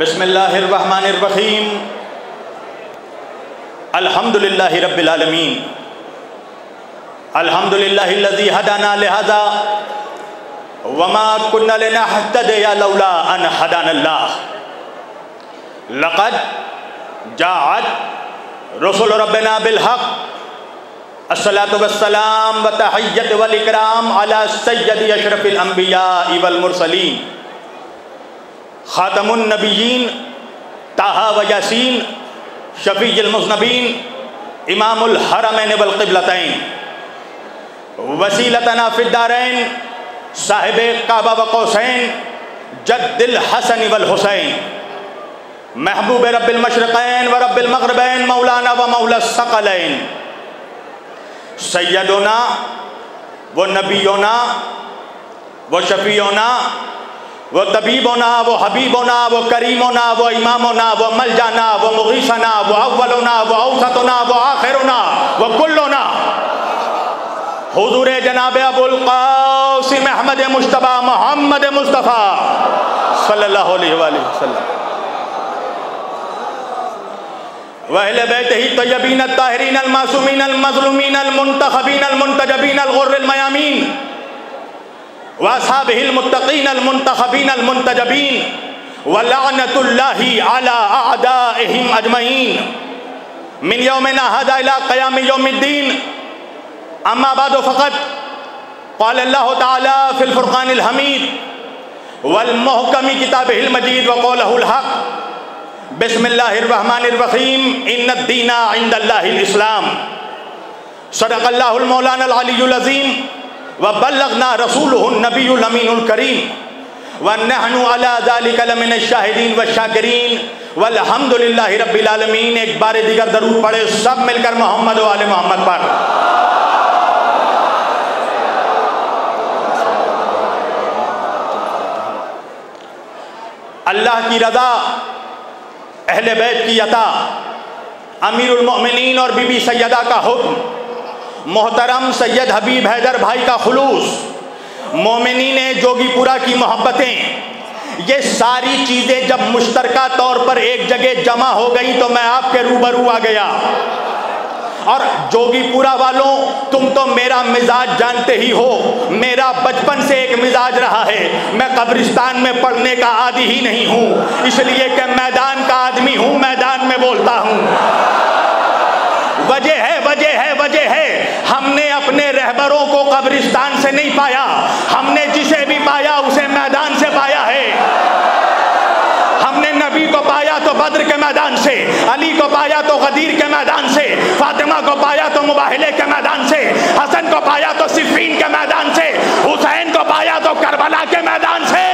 बिस्मिल्लाहिर्रहमानिर्रहीम। अल्हम्दुलिल्लाहि रब्बिल आलमीन। अल्हम्दुलिल्लाहिल्लज़ी हदाना लिहाज़ा वमा कुन्ना लिनहतदिया लौला अन हदानल्लाह। लक़द जाअत रसूल रब्बिना बिल हक़। अस्सलातु वस्सलाम व तहिय्यत वल इकराम अला सय्यदि अशरफिल अंबिया वल मुरसलीन खातमुन नबिय्यीन ताहा व यासीन शफीउल मुज़नबीन इमामुल हरमैन वल क़िबलतैन वसीलतना फिद्दारैन साहिबे काबा व कौसैन जद्दिल हसन वल हुसैन महबूब रब्बिल मशरिक़ैन व रब्बिल मग़रिबैन मौलाना व मौला सकलैन सैयदोना व नबीयोना व शफीयोना व तबीबोना व हबीबोना व करीमोना व इमामोना व मलजाना व मुग़ीसना व अव्वलोना व औसतोना व आखिरोना व कुल्लोना हुज़ूर जनाब अबुल क़ासिम अहमद मुश्तबा मोहम्मद मुस्तफ़ा सल्लल्लाहु अलैहि वसल्लम व अहले बैतिही तय्यबीन अत्ताहिरीन अल-मासूमीन अल-मज़लूमीन अल-मुंतख़बीन अल-मुंतजबीन अल-ग़ुर्रिल मयामीन व अस्हाबिहिल मुत्तक़ीन अल-मुंतख़बीन अल-मुंतजबीन व लअनतुल्लाहि अला अअदाइहिम अजमईन मिन यौमिना हाज़ा इला क़यामि यौमिद्दीन। अम्मा बाद फ़क़त क़ाल अल्लाहु तआला फ़िल फ़ुरक़ानिल हमीद वल मुहकमी किताबिहिल मजीद व क़ौलहुल हक़। बिस्मिल्लाहिर्रहमानिर्रहीम। इन्नद्दीना इंदल्लाहिल इस्लाम। सदक़ल्लाहुल मौलानाल अलियुल अज़ीम व बल्लग़ना रसूलुहुन नबियुल अमीनुल करीम व नहनु अला ज़ालिका लमिनश शाहिदीन व शाकिरीन वल्हम्दुलिल्लाहि रब्बिल आलमीन। एक बार दीगर दरूद पढ़े सब मिलकर मोहम्मद व आले मोहम्मद पर। अल्लाह की रज़ा, अहले बैत की अता, अमीरुल मोमिनीन और बीबी सैयदा का हुक्म, मोहतरम सैयद हबीब हैदर भाई का खुलूस, मोमिनीन जोगीपुरा की मोहब्बतें, ये सारी चीज़ें जब मुश्तरका तौर पर एक जगह जमा हो गई तो मैं आपके रूबरू आ गया। और जोगीपुरा वालों, तुम तो मेरा मिजाज जानते ही हो। मेरा बचपन से एक मिजाज रहा है, मैं कब्रिस्तान में पढ़ने का आदी ही नहीं हूँ, इसलिए कि मैदान का आदमी हूँ, मैदान में बोलता हूँ। वजह है हमने अपने रहबरों को कब्रिस्तान से नहीं पाया, हमने जिसे भी पाया उसे मैदान से पाया है। हमने नबी को पाया तो बद्र के मैदान से, अली को पाया तो गदीर के मैदान से, फातिमा को पाया तो मुबाहिले के मैदान से, हसन को पाया तो सिफ़ीन के मैदान से, हुसैन को पाया तो करबला के मैदान से।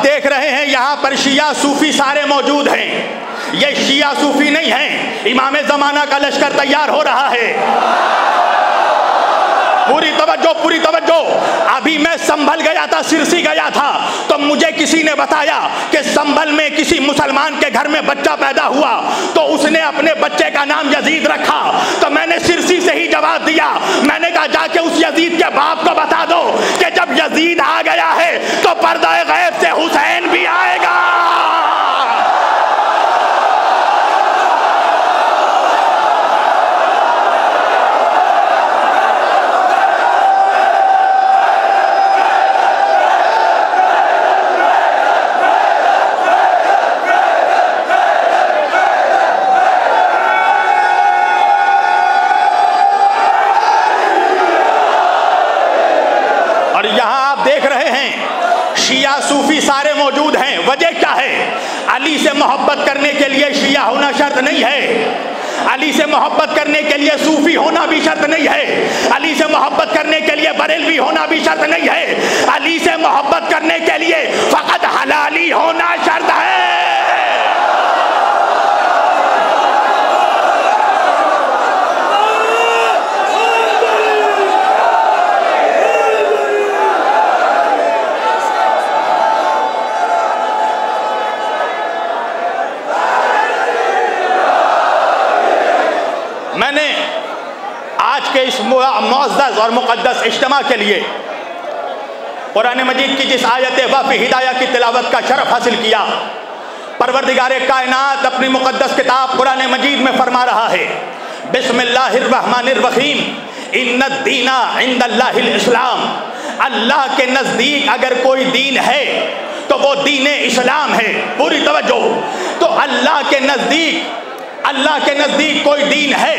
देख रहे हैं यहाँ पर शिया सूफी सारे मौजूद हैं। ये शिया सूफी नहीं हैं, इमाम ज़माना का लश्कर तैयार हो रहा है। पूरी तवज्जो। अभी मैं संभल गया था, सिरसी गया था, तो मुझे किसी ने बताया कि संभल में किसी मुसलमान के घर में बच्चा पैदा हुआ तो उसने अपने बच्चे का नाम यजीद रखा। तो मैंने सिरसी से ही जवाब दिया, मैंने कहा जाके उस यजीद के बाप को बता दो कि जब यजीद आ गया है तो पर्दा गैब से हुसैन भी आएगा। शिया सूफी सारे मौजूद हैं। वजह क्या है? अली से मोहब्बत करने के लिए शिया होना शर्त नहीं है, अली से मोहब्बत करने के लिए सूफी होना भी शर्त नहीं है, अली से मोहब्बत करने के लिए बरेलवी होना भी शर्त नहीं है, अली से मोहब्बत करने के लिए फकत हलाली होना शर्त है। मुअज़्ज़ज़ और मुक़द्दस इज्तिमा के लिए कुरान मजीद की जिस आयत वफ़ी हिदाया की तिलावत का शरफ हासिल किया, परवरदिगार कायनात अपनी मुक़द्दस किताब कुरान मजीद में फरमा रहा है, बिस्मिल्लाहिर्रहमानिर्रहीम, इन्नद्दीना इंदल्लाहिल इस्लाम। अल्लाह के नज़दीक अगर कोई दीन है तो वो दीन इस्लाम है। पूरी तवज्जो। तो अल्लाह के नज़दीक कोई दीन है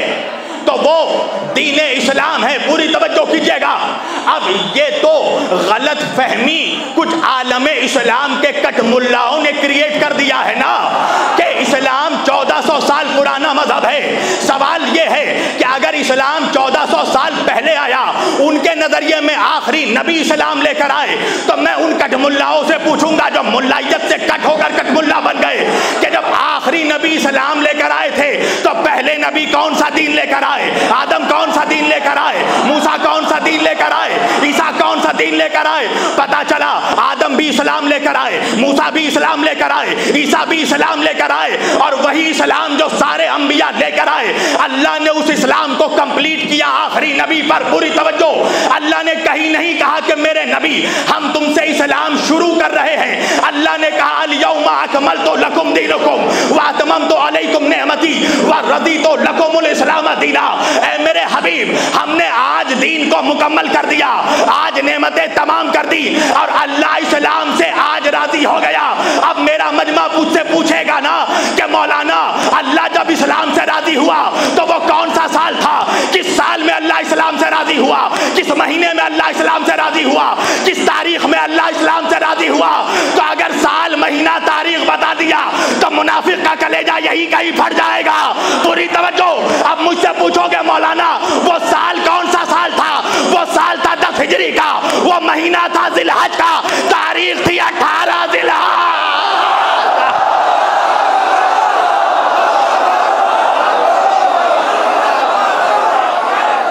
तो वो दीन इस्लाम है। पूरी तवज्जो कीजिएगा। अब ये तो गलत फहमी कुछ आलम इस्लाम के कट मुल्लाओं ने क्रिएट कर दिया है ना कि इस्लाम 1400 साल पुराना मजहब है। सवाल ये है कि अगर इस्लाम 1400 साल पहले आया, उनके नजरिए में आखिरी नबी इस्लाम लेकर आए, तो मैं उन कट मुल्लाओं से पूछूंगा जो मुल्लाइयत से कट होकर कट मुल्ला बन गए कि जब आखिरी नबी इस्लाम लेकर आए थे तो पहले नबी कौन सा दीन लेकर आए? आदम कौन सा दीन लेकर आए? मूसा कौन सा दीन लेकर आए? ईसा कौन सा दीन लेकर आए? पता चला आदम भी इस्लाम लेकर आए, मूसा भी इस्लाम लेकर आए, ईसा भी इस्लाम लेकर आए, और वही इस्लाम जो सारे अंबिया लेकर आए, अल्लाह ने उस इस्लाम को कंप्लीट किया आखिरी नबी पर। पूरी तवज्जो। अल्लाह ने कहीं नहीं कहा कि मेरे नबी हम तुमसे इस्लाम शुरू कर रहे हैं। अल्लाह ने कहा अल-यौमा अकमलतु लकुम दीनकुम व अतममतु अलैकुम निअमती व रदीतु लकुमुल इस्लाम दीना। ऐ मेरे हबीब, हमने आज दीन को मुकम्मल कर दिया, आज नेमतें तमाम कर दी, और अल्लाह इस्लाम से आज राजी हो गया। अब मेरा मजमा मुझसे पूछेगा ना कि मौलाना अल्लाह जब इस्लाम से राजी हुआ तो वो कौन सा साल था? किस साल में अल्लाह इस्लाम से राजी हुआ? किस महीने में अल्लाह इस्लाम से राजी हुआ? किस तारीख में अल्लाह इस्लाम से राजी हुआ? तो अगर साल महीना तारीख बता दिया तो मुनाफिक का कलेजा यही कहीं फट जाएगा। पूरी तवज्जो। अब मुझसे पूछोगे मौलाना वो साल कौन सा साल था? वो साल था 10 हिजरी का, वो महीना था जिलहज का, तारीख थी 18 जिलहज।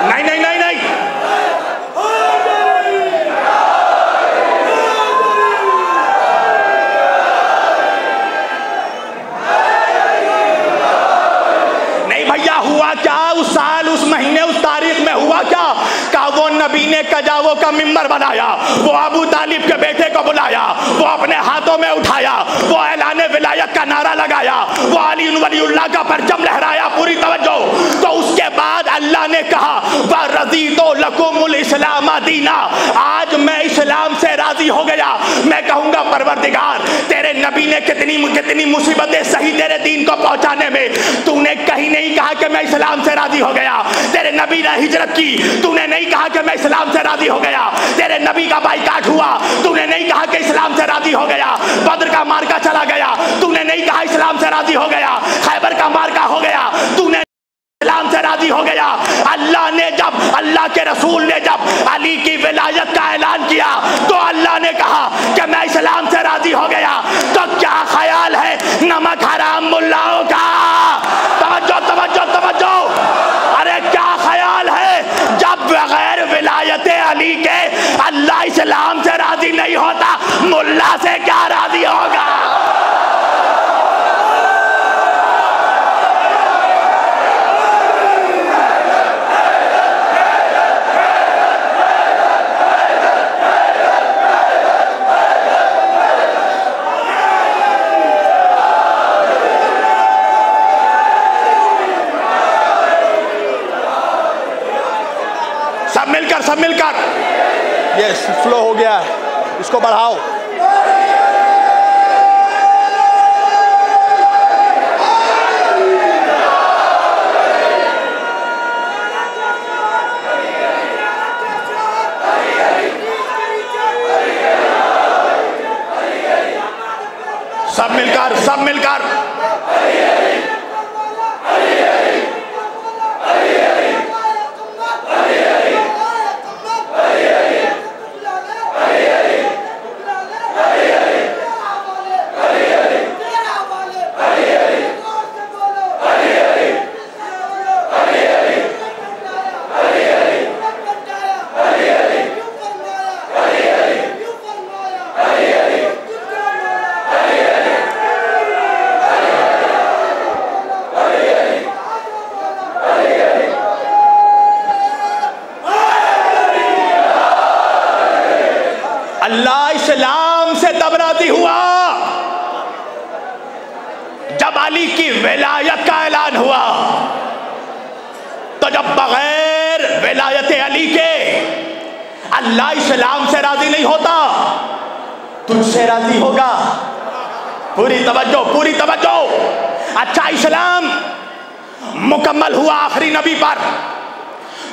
नहीं नहीं नहीं नहीं, नहीं भैया, हुआ क्या उस साल, उस महीने, उस तारीख में हुआ क्या? का वो नबी ने कजावों का मिंबर बनाया, वो अबू तालिब के बेटे को बुलाया, वो अपने हाथों में उठाया, वो ऐलाने विलायत का नारा लगाया, वो अली वलीउल्लाह का परचम लहराया। पूरी तवज्जो। तो उसके बाद अल्लाह ने कहा व रज़ीतु लकुमुल इस्लाम दीना, आज मैं इस्लाम से राजी हो गया। मैं कहूँगा परवरदिगार, तेरे नबी ने कितनी मुसीबतें सही तेरे दीन को पहुँचाने में, तूने कहीं नहीं कहा कि मैं इस्लाम से राजी हो गया। तेरे नबी ने हिजरत की, तूने नहीं कहा कि मैं इस्लाम से राजी हो गया। तेरे नबी का बाइकाट हुआ, तूने नहीं कहा कि इस्लाम से राजी हो गया। बद्र का मार्का चला गया, तूने नहीं कहा इस्लाम से राजी हो गया। खैबर का मार्का हो गया, तूने इस्लाम से राजी हो गया। अल्लाह के रसूल ने जब अली की विलायत का ऐलान किया तो अल्लाह ने कहा कि मैं इस्लाम से राजी हो गया। तो क्या ख्याल है नमक हराम मुल्लाओं का? तवज्जो तवज्जो तवज्जो। अरे क्या ख्याल है जब बगैर विलायत अली के अल्लाह इस्लाम से राजी नहीं होता, मुल्ला से क्या राजी होगा? सब मिलकर ये फ्लो हो गया है, इसको बढ़ाओ। सब मिलकर अल्लाह इस्लाम से तब राजी हुआ जब अली की विलायत का ऐलान हुआ। तो जब बगैर विलायत अली के अल्लाह इस्लाम से राजी नहीं होता, तुझसे राजी होगा। पूरी तवज्जो, पूरी तवज्जो। अच्छा, इस्लाम मुकम्मल हुआ आखिरी नबी पर,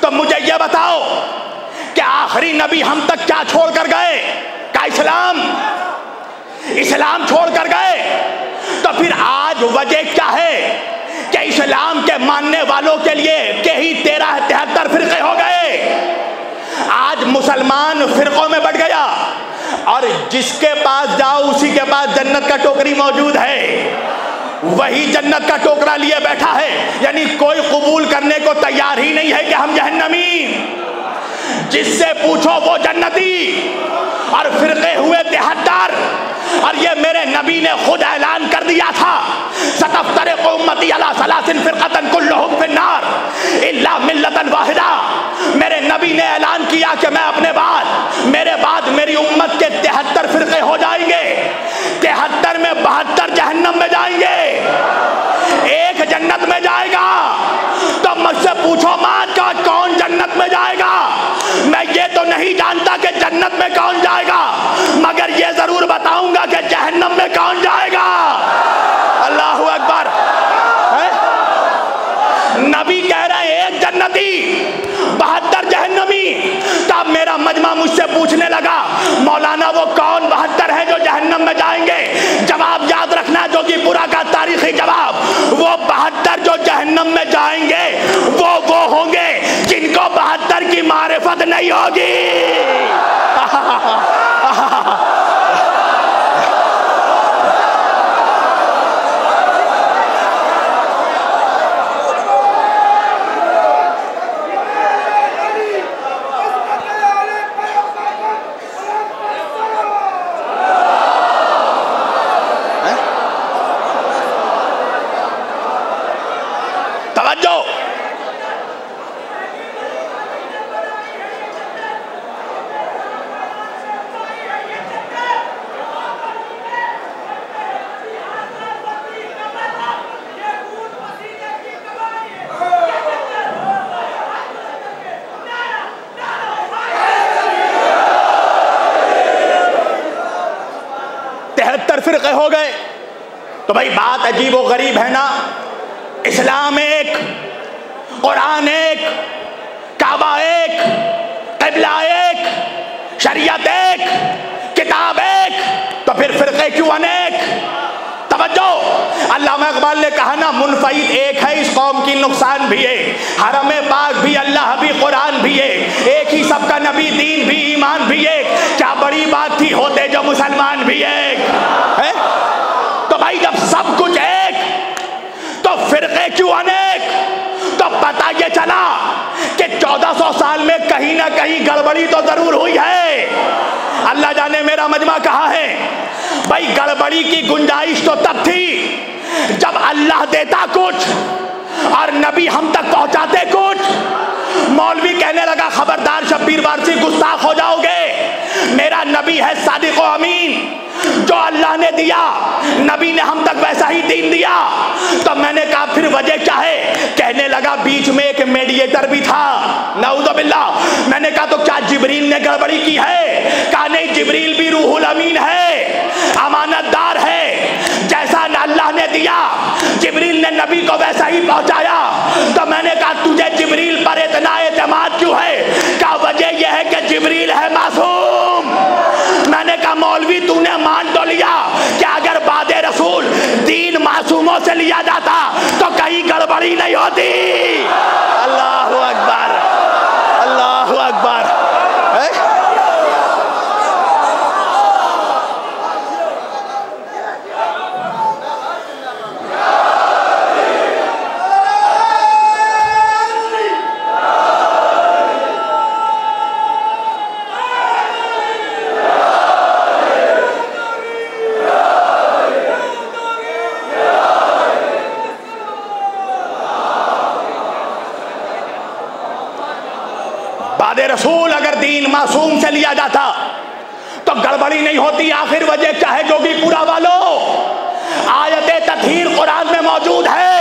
तो मुझे यह बताओ कि आखिरी नबी हम तक क्या छोड़ कर गए? क्या इस्लाम छोड़ कर गए? तो फिर आज वजह क्या है कि इस्लाम के मानने वालों के लिए के ही 73 फिरके हो गए। आज मुसलमान फिरकों में बढ़ गया और जिसके पास जाओ उसी के पास जन्नत का टोकरी मौजूद है, वही जन्नत का टोकरा लिए बैठा है। यानी कोई कबूल करने को तैयार ही नहीं है कि हम जहन्नमी। जिससे पूछो वो जन्नती। और फिरके हुए 73। और ये मेरे नबी ने खुद ऐलान कर दिया था, सतफ्तरिक़ु उम्मती अला सलासिन फिरक़तन कुल्लुहुम फिन्नार इल्ला मिल्लतन वाहिदा। मेरे नबी ने ऐलान किया कि मैं अपने बाद, मेरे बाद मेरी उम्मत के 73 फिरके हो जाएंगे। 73 में 72 जहन्नम में जाएंगे, एक जन्नत में जाएगा। तो मुझसे पूछो मान का कौन जन्नत में जाएगा? मैं ये तो नहीं जानता कि जन्नत में कौन जाएगा, मगर ये जरूर बताऊंगा कि जहन्नम में कौन जाएगा। अल्लाहु अकबर। नबी कह रहे हैं एक जन्नती 72 जहन्नमी। तब मेरा मजमा मुझसे पूछने लगा, मौलाना वो कौन 72 है जो जहन्नम में जाएंगे? जवाब याद रखना, जो कि पूरा का तारीखी जवाब, वो 72 जो जहन्नम में जाएंगे वो होंगे जिनको 72 की मारिफत नहीं होगी। फिरके हो गए। तो भाई बात अजीब व गरीब है ना। इस्लाम एक, कुरान एक, काबा एक, क़िबला एक, शरीयत एक, किताब एक, तो फिर फिरके क्यों अनेक? तवज्जो। अल्लामा इकबाल ने कहा ना, मुनफरिद एक है इस कौम की नुकसान भी है, हरम पाक भी, अल्लाह भी, कुरान भी है, एक ही सबका नबी, दीन भी, ईमान भी एक। क्या बड़ी बात थी होते जो मुसलमान भी एक है? तो भाई जब सब कुछ एक, तो फिरके क्यों अनेक? तो पता ये चला कि 1400 साल में कहीं ना कहीं गड़बड़ी तो जरूर हुई है। अल्लाह जाने मेरा मजमा कहाँ है। भाई गड़बड़ी की गुंजाइश तो तब थी जब अल्लाह देता कुछ और नबी हम तक पहुंचाते कुछ। मौलवी कहने लगा, खबरदार शब्बीर वारसी, गुस्ताख हो जाओगे। मेरा नबी है सादिक व अमीन, जो अल्लाह ने दिया नबी ने हम तक वैसा ही दीन दिया। तो मैंने कहा फिर वजह क्या है? कहने लगा बीच में एक मीडिएटर भी था, नऊज़ु बिल्लाह। मैंने कहा तो क्या जिब्रील ने गड़बड़ी की है? कहा नहीं, जिब्रील भी रूहुल अमीन है, अमानतदार है। जैसा अल्लाह ने दिया जिब्रील ने नबी को वैसा ही पहुंचाया। तो मैंने कहा तुझे जिब्रील पर इतना एतमाद क्यों है? क्या वजह यह है कि जिब्रील है मासूम। मैंने कहा मौलवी तूने मान तो लिया कि अगर बादे रसूल दीन मासूमों से लिया जाता तो कहीं गड़बड़ी नहीं होती। अल्लाहु अकबर, अल्लाहु अकबर। रसूल अगर दीन मासूम से लिया जाता तो गड़बड़ी नहीं होती। आखिर वजह क्या है जोगी पूरा वालों? आयत तत्हीर कुरान में मौजूद है।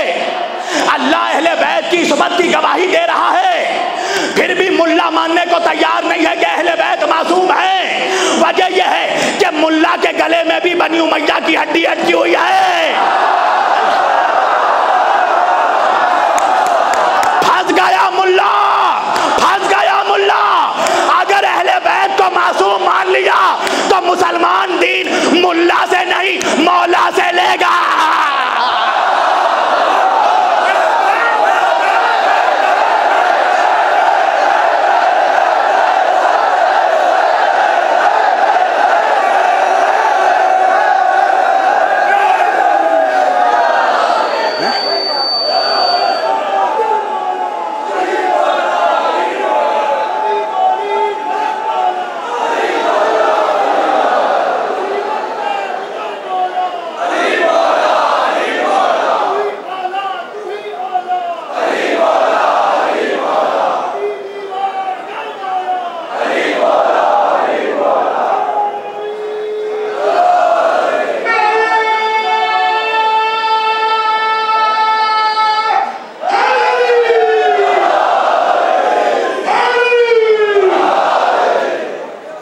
अल्लाह अहले बैत की इस्मत की गवाही दे रहा है, फिर भी मुल्ला मानने को तैयार नहीं है कि अहले बैत मासूम है। वजह यह है कि मुल्ला के गले में भी बनी उमैया की हड्डी अटकी हुई है। फंस गया मुल्ला, फंस गया मुल्ला। अगर अहले बैत को मासूम मान लिया तो मुसलमान दीन मुल्ला से नहीं मौला से लेगा।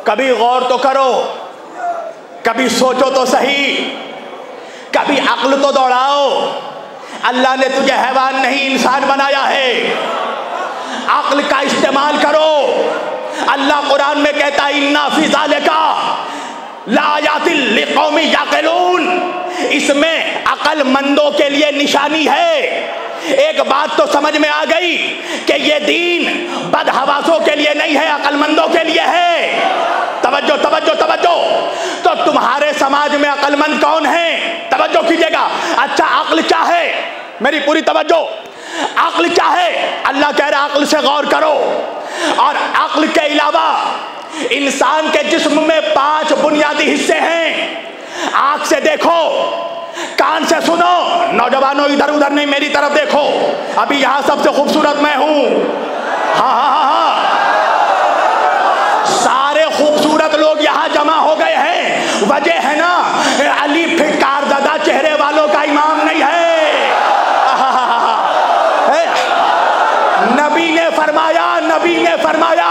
कभी गौर तो करो, कभी सोचो तो सही, कभी अक्ल तो दौड़ाओ। अल्लाह ने तुझे हैवान नहीं इंसान बनाया है, अक्ल का इस्तेमाल करो। अल्लाह कुरान में कहता है इन्ना फी ज़ालिका लायातिल लिक़ौमी याक़िलून, इसमें अक्लमंदों के लिए निशानी है। एक बात तो समझ में आ गई कि ये दीन बदहवासों के लिए नहीं है, अक्लमंदों के लिए है। तवज्जो तवज्जो तवज्जो। तो तुम्हारे समाज में अक्लमंद कौन है? तवज्जो कीजिएगा। अच्छा अक्ल क्या है? मेरी पूरी तवज्जो। अक्ल क्या है? अल्लाह कह रहा है अक्ल से गौर करो। और अक्ल के अलावा इंसान के जिस्म में 5 बुनियादी हिस्से हैं। आंख से देखो, कान से सुनो। नौजवानों इधर उधर नहीं, मेरी तरफ देखो। अभी यहां सबसे खूबसूरत मैं हूं। हाँ हाँ हाँ हाँ, सारे खूबसूरत लोग यहां जमा हो गए हैं। वजह है ना, अली फिटकार दादा चेहरे वालों का इमाम नहीं है। नबी ने फरमाया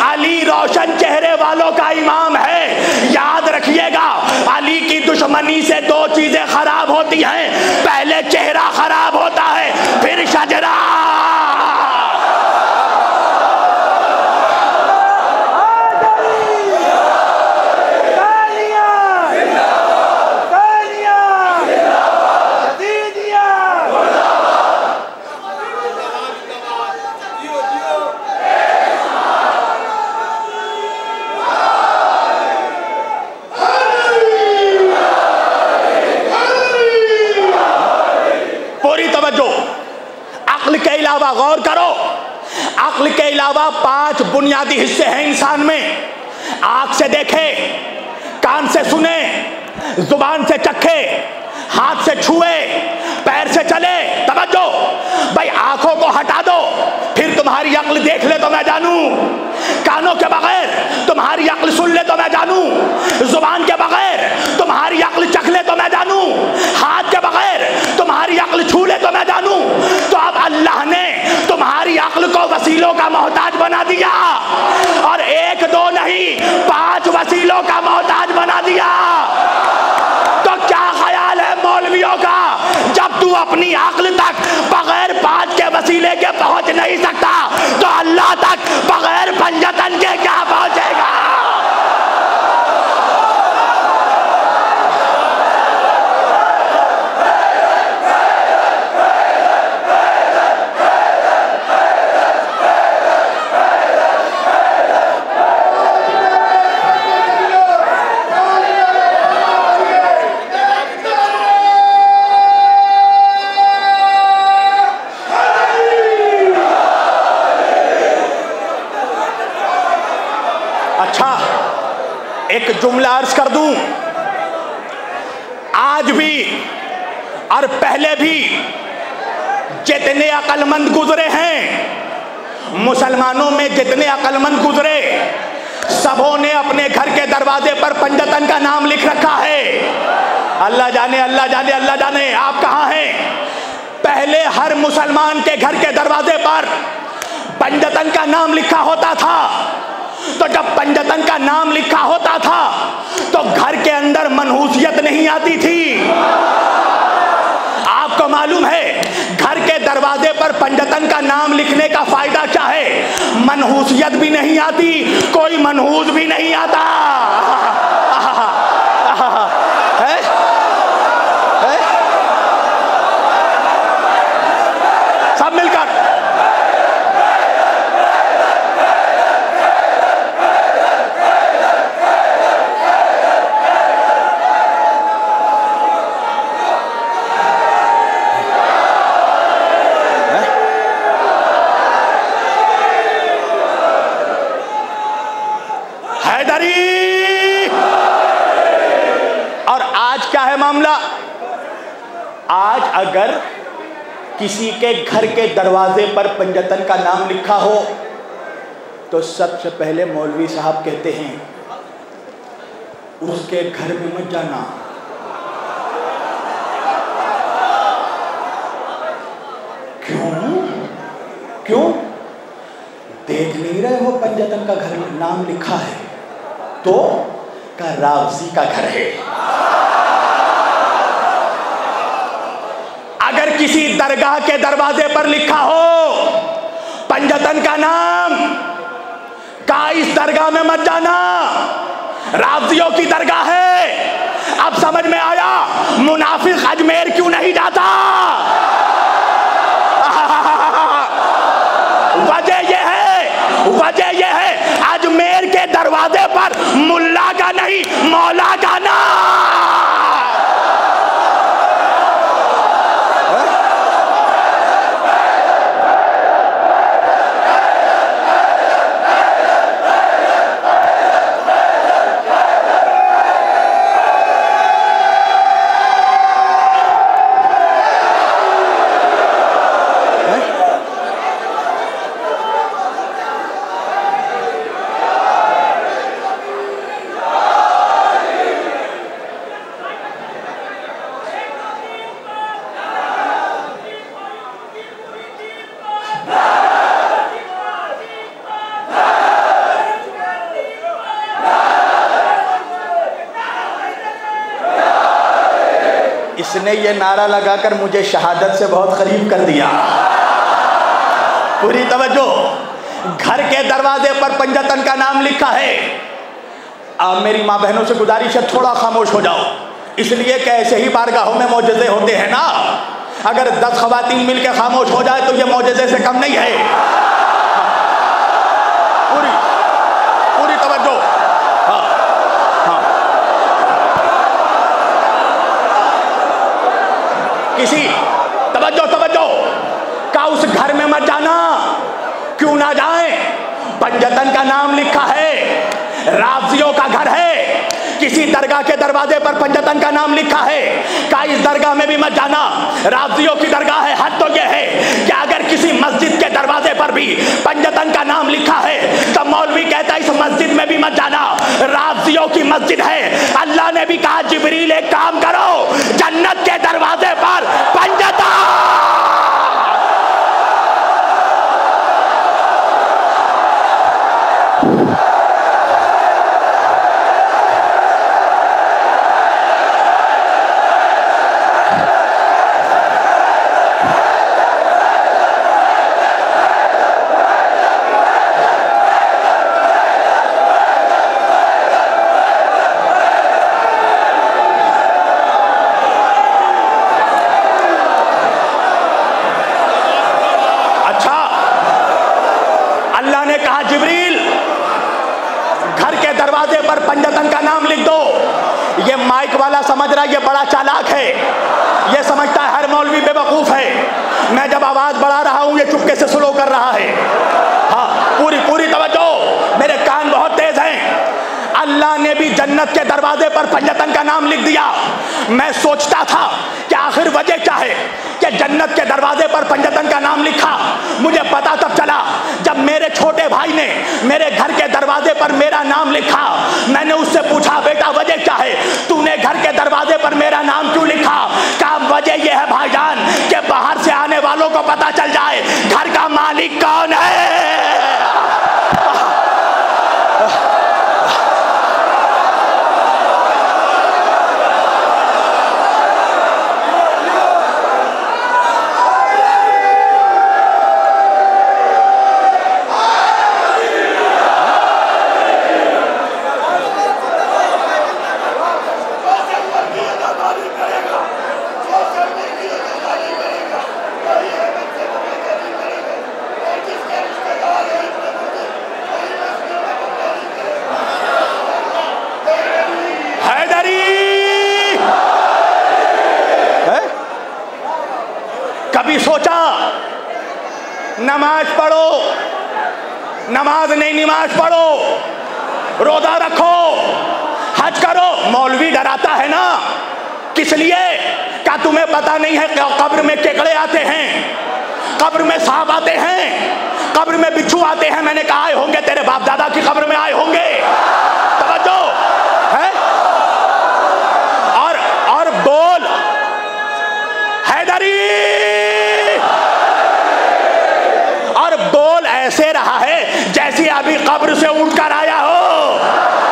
अली रोशन चेहरे वालों का इमाम है। याद रखिएगा, अली की दुश्मनी से 2 चीजें खराब होती हैं। पहले चेहरा खराब होता है, फिर शजरा। गौर करो, अक्ल के अलावा 5 बुनियादी हिस्से हैं इंसान में। आंख से देखे, कान से सुने, जुबान से चखे, हाथ से छुए, पैर से चले। तवज्जो भाई, आंखों को हटा दो, फिर तुम्हारी अक्ल देख ले तो मैं जानूं। कानों के बगैर तुम्हारी अक्ल सुन ले तो मैं जानूं। जुबान के बगैर तुम्हारी अक्ल चख ले तो मैं जानूं। हाथ के बगैर तुम्हारी अक्ल छू ले तो मैं जानूं। तो अब अल्लाह ने तुम्हारी अक्ल को वसीलों का मोहताज बना दिया, और 1-2 नहीं 5 वसीलों का मोहताज बना दिया। तो क्या ख्याल है मौलवियों का, जब तू अपनी अक्ल तक बगैर 5 के वसीले के पहुंच नहीं सकता, तो अल्लाह तक बगैर पंजतन के क्या पहुंचेगा? एक जुमला अर्ज कर दूं, आज भी और पहले भी जितने अक्लमंद गुजरे हैं, मुसलमानों में जितने अक्लमंद गुजरे, सबों ने अपने घर के दरवाजे पर पंजतन का नाम लिख रखा है। अल्लाह जाने, अल्लाह जाने, अल्लाह जाने आप कहाँ हैं। पहले हर मुसलमान के घर के दरवाजे पर पंजतन का नाम लिखा होता था। तो जब पंजतन का नाम लिखा होता था तो घर के अंदर मनहूसियत नहीं आती थी। आपको मालूम है घर के दरवाजे पर पंजतन का नाम लिखने का फायदा क्या है? मनहूसियत भी नहीं आती, कोई मनहूस भी नहीं आता। है? है? सब मिलकर और आज क्या है मामला? आज अगर किसी के घर के दरवाजे पर पंजतन का नाम लिखा हो तो सबसे पहले मौलवी साहब कहते हैं उसके घर में मत जाना। क्यों? क्यों? देख नहीं रहे हो पंजतन का घर में नाम लिखा है तो का रावजी का घर है। अगर किसी दरगाह के दरवाजे पर लिखा हो पंजतन का नाम, का इस दरगाह में मत जाना, रावजियों की दरगाह है। अब समझ में आया मुनाफिक अजमेर क्यों नहीं जाता। वजह यह है अजमेर के दरवाजे पर मुल्ला का नहीं मौला का नाम। इसने ये नारा लगाकर मुझे शहादत से बहुत करीब कर दिया। पूरी तवज्जो। घर के दरवाजे पर पंजतन का नाम लिखा है। अब मेरी माँ बहनों से गुजारिश है थोड़ा खामोश हो जाओ, इसलिए कि ऐसे ही बारगाहों में मौजज़े होते हैं ना। अगर 10 ख़वातीन मिलकर खामोश हो जाए तो ये मौजज़े से कम नहीं है। पूरी पूरी तवज्जो। हाँ हाँ। किसी तवज्जो तवज्जो का उस घर में मत जाना। क्यों ना जाए? पंजतन का नाम लिखा है, रावजियों का घर है। किसी दरगाह के दरवाजे पर पंजतन का नाम लिखा है, का इस दरगाह में भी मत जाना, रावजियों की दरगाह है। हद तो यह है कि अगर किसी मस्जिद के दरवाजे पर भी पंजतन का नाम लिखा है तो मौलवी कहता है इस मस्जिद में भी मत जाना, रावजियों की मस्जिद है। अल्लाह ने भी कहा जिब्रील एक काम करो, जन्नत के दरवाजे पर पंजतन। पर पंजतन का नाम लिख दो। ये माइक वाला समझ रहा है ये बड़ा चालाक है, ये समझता है हर मौलवी बेवकूफ है। मैं जब आवाज बढ़ा रहा हूं ये चुपके से स्लो कर रहा है। हाँ पूरी पूरी तवज्जो, मेरे कान बहुत तेज हैं। अल्लाह ने भी जन्नत के दरवाजे पर पंजतन का नाम लिख दिया। मैं सोचता था कि आखिर वजह क्या है कि जन्नत के दरवाजे पर पंजतन का नाम लिखा। मुझे पता तब चला जब मेरे छोटे भाई ने मेरे घर के दरवाजे पर मेरा नाम लिखा। मैंने उससे पूछा, बेटा वजह क्या है, तूने घर के दरवाजे पर मेरा नाम क्यों लिखा? कहा वजह यह है भाईजान कि बाहर से आने वालों को पता चल जाए घर का मालिक कौन है। कभी सोचा नमाज पढ़ो, नमाज नहीं नमाज पढ़ो, रोजा रखो, हज करो, मौलवी डराता है ना, किस लिए? क्या तुम्हें पता नहीं है कब्र में केकड़े आते हैं, कब्र में सांप आते हैं, कब्र में बिच्छू आते हैं। मैंने कहा आए होंगे, तेरे बाप दादा की कब्र में आए होंगे। तवज्जो है। और बोल हैदरी, और बोल ऐसे रहा है जैसे अभी कब्र से उठकर आया हो।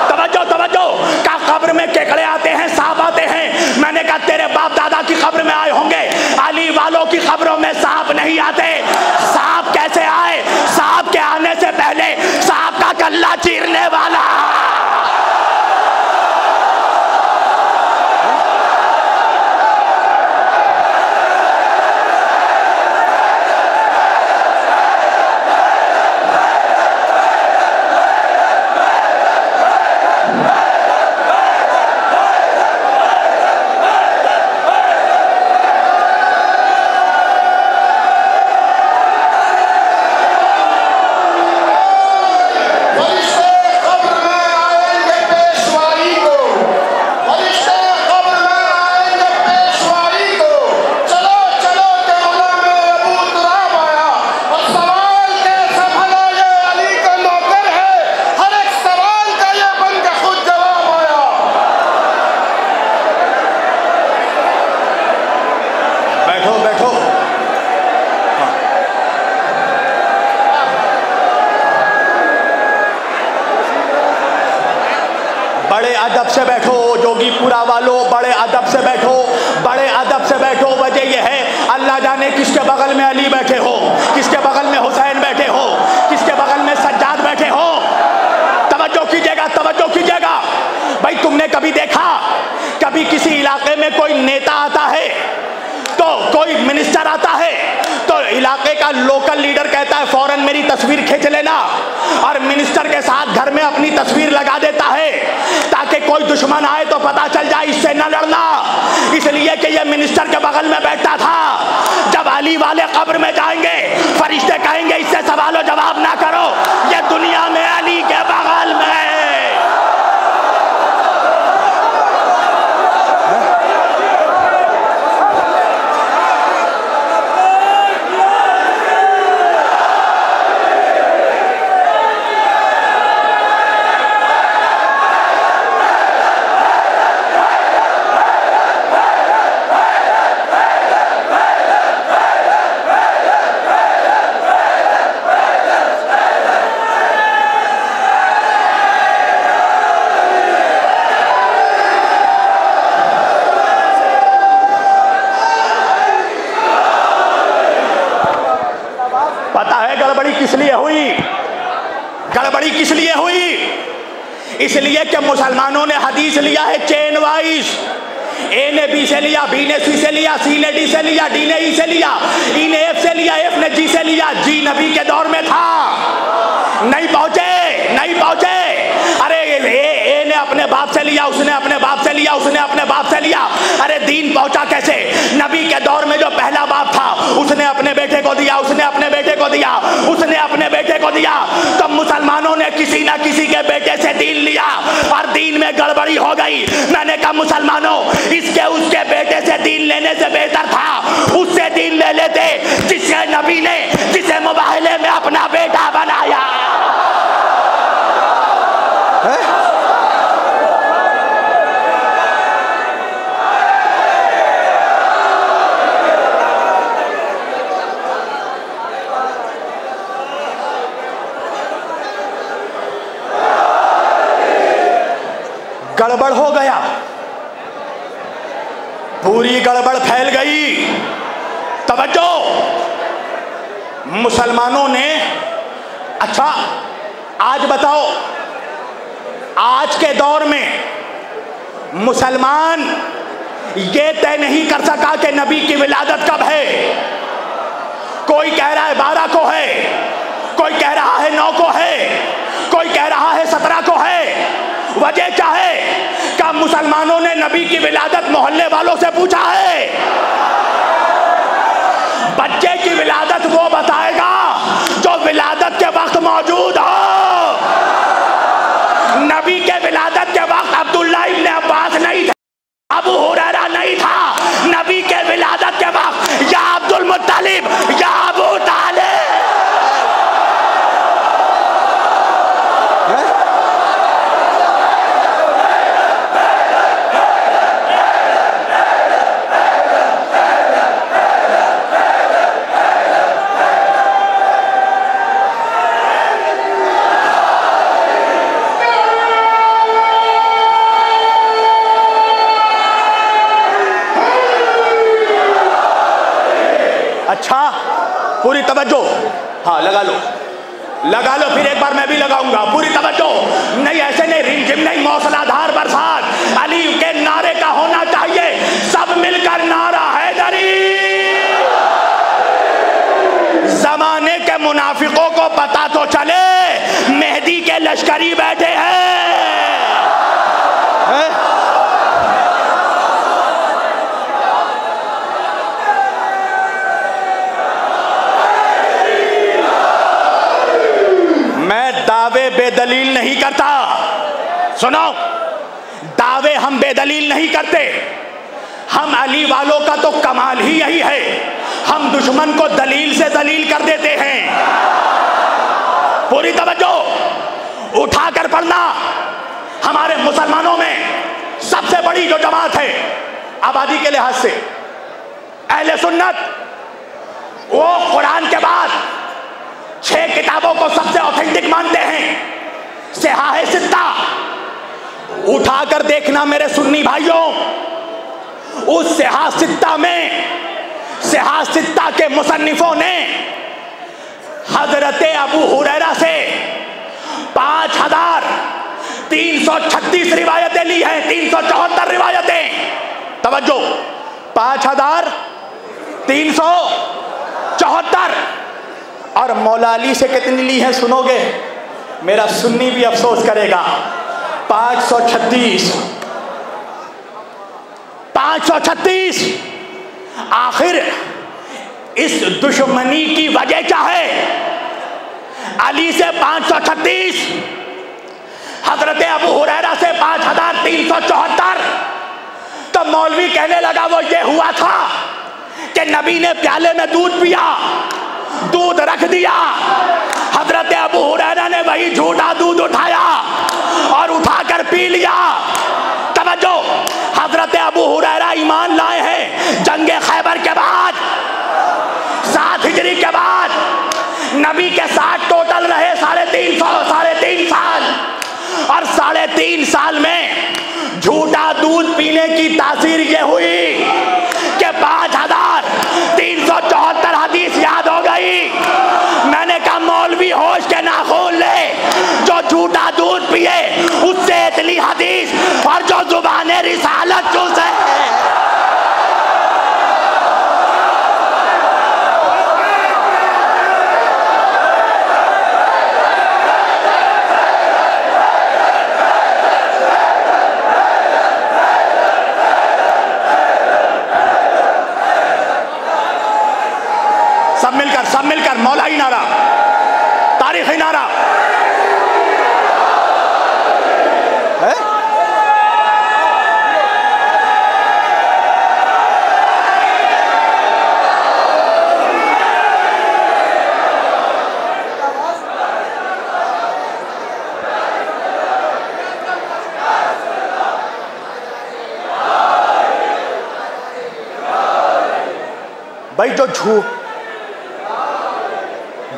तवज्जो तवज्जो। का कब्र में केकड़े आते हैं, सांप आते हैं। मैंने कहा तेरे बाप दादा की कब्र में आए होंगे, अली वालों की कब्रों में सांप नहीं आते। सांप कैसे आए? सांप के आने से पहले सांप का कल्ला चीरने वाला। बड़े अदब से बैठो जोगीपुरा वालों, बड़े अदब से बैठो, बड़े अदब से बैठो। वजह यह है अल्लाह जाने किसके बगल में अली बैठे हो, किसके बगल में हुसैन बैठे हो, किसके बगल में सज्जाद बैठे हो। तवज्जो कीजिएगा, तवज्जो कीजिएगा। भाई तुमने कभी देखा, कभी किसी इलाके में कोई नेता आता है तो कोई मिनिस्टर आता है तो इलाके का लोकल लीडर कहता है फौरन मेरी तस्वीर खींच लेना, और मिनिस्टर के साथ घर में अपनी तस्वीर लगा देता है ताकि कोई दुश्मन आए तो पता चल जाए इससे न लड़ना। इसलिए कि ये मिनिस्टर के बगल में बैठता था। जब अली वाले कब्र में जाएंगे फरिश्ते कहेंगे इससे सवालो जवाब ना करो, ये दुनिया में अली के बगल में। गड़बड़ी किस लिए हुई? गड़बड़ी किस लिए हुई? इसलिए कि मुसलमानों ने हदीस लिया है चेन वाइज। ए ने बी से लिया, बी ने सी से लिया, सी ने डी से लिया, डी ने ई से लिया, ई ने एफ से लिया, एफ ने जी से लिया। जी नबी के दौर में था, नहीं पहुंचे, नहीं पहुंचे। अरे ए ने अपने बाप से लिया, उसने अपने बाप से लिया, उसने अपने बाप से लिया। अरे दीन पहुंचा कैसे? नबी के दौर में जो पहला बाप था उसने अपने बेटे को को दिया, उसने अपने बेटे को दिया, उसने अपने बेटे को दिया। तो मुसलमानों ने किसी ना किसी के बेटे से दीन लिया और दीन में गड़बड़ी हो गई। मैंने कहा मुसलमानों, इसके उसके बेटे से दीन लेने से बेहतर था उससे दीन ले लेते जिसे नबी ने, जिसे मुबाहले में अपना बेटा बनाया। गड़बड़ हो गया, पूरी गड़बड़ फैल गई। तवज्जो, मुसलमानों ने, अच्छा आज बताओ, आज के दौर में मुसलमान ये तय नहीं कर सका कि नबी की विलादत कब है। कोई कह रहा है 12 को है, कोई कह रहा है 9 को है, कोई कह रहा है 17 को है। वजह क्या है? क्या मुसलमानों ने नबी की विलादत मोहल्ले वालों से पूछा है? बच्चे की विलादत वो बताएगा जो विलादत के वक्त मौजूद हो। नबी के विलादत के वक्त अब्दुल्ला इब्न अब्बास नहीं था, अबू हुरैरा नहीं था। नबी के विलादत के वक्त या अब्दुल मुत्तलिब या अबू तालिब। अच्छा, पूरी तवज्जो, हाँ लगा लो, लगा लो, फिर एक बार मैं भी लगाऊंगा। पूरी तवज्जो, नहीं ऐसे नहीं, रिमझिम नहीं, मौसलाधार बरसात अली के नारे का होना चाहिए। सब मिलकर नारा हैदरी। जमाने के मुनाफिकों को पता तो चले मेहदी के लश्करी बैठे हैं। मैं दावे बेदलील नहीं करता, सुनो, दावे हम बेदलील नहीं करते। हम अली वालों का तो कमाल ही यही है, हम दुश्मन को दलील से दलील कर देते हैं। पूरी तवज्जो, उठाकर पढ़ना। हमारे मुसलमानों में सबसे बड़ी जो जमात है आबादी के लिहाज से, अहले सुन्नत, वो कुरान के बाद 6 किताबों को सबसे ऑथेंटिक मानते हैं। सिहाह सित्ता उठाकर देखना मेरे सुन्नी भाइयों, उस सिहाह सित्ता में, सिहाह सित्ता के मुसन्निफों ने हजरत अबू हुरैरा से 5336 रिवायतें ली हैं, 374 रिवायतें। तवज्जो, 5374। और मौला अली से कितनी ली है सुनोगे, मेरा सुन्नी भी अफसोस करेगा। 536। आखिर इस दुश्मनी की वजह क्या है? अली से 536, हजरत अबू हुरैरा से 5374। तो मौलवी कहने लगा वो ये हुआ था कि नबी ने प्याले में दूध पिया, दूध रख दिया, हजरत अबू हुरैरा ने वही झूठा दूध उठाया और उठाकर पी लिया। तवज्जो, हजरत अबू हुरैरा ईमान लाए हैं जंगे खैबर के बाद, 7 हिजरी के बाद। नबी के साथ टोटल रहे 3.5 साल, और 3.5 साल में झूठा दूध पीने की तासीर ये हुई कि 5374 हदीस याद हो गई। मैंने कहा मौलवी होश के नाखून ले, जो झूठा दूध पिए उससे इतनी हदीस, और जो जुबाने रिसालत चूसे। सब मिलकर मौलाई नारा, तारीखी नारा है। भाई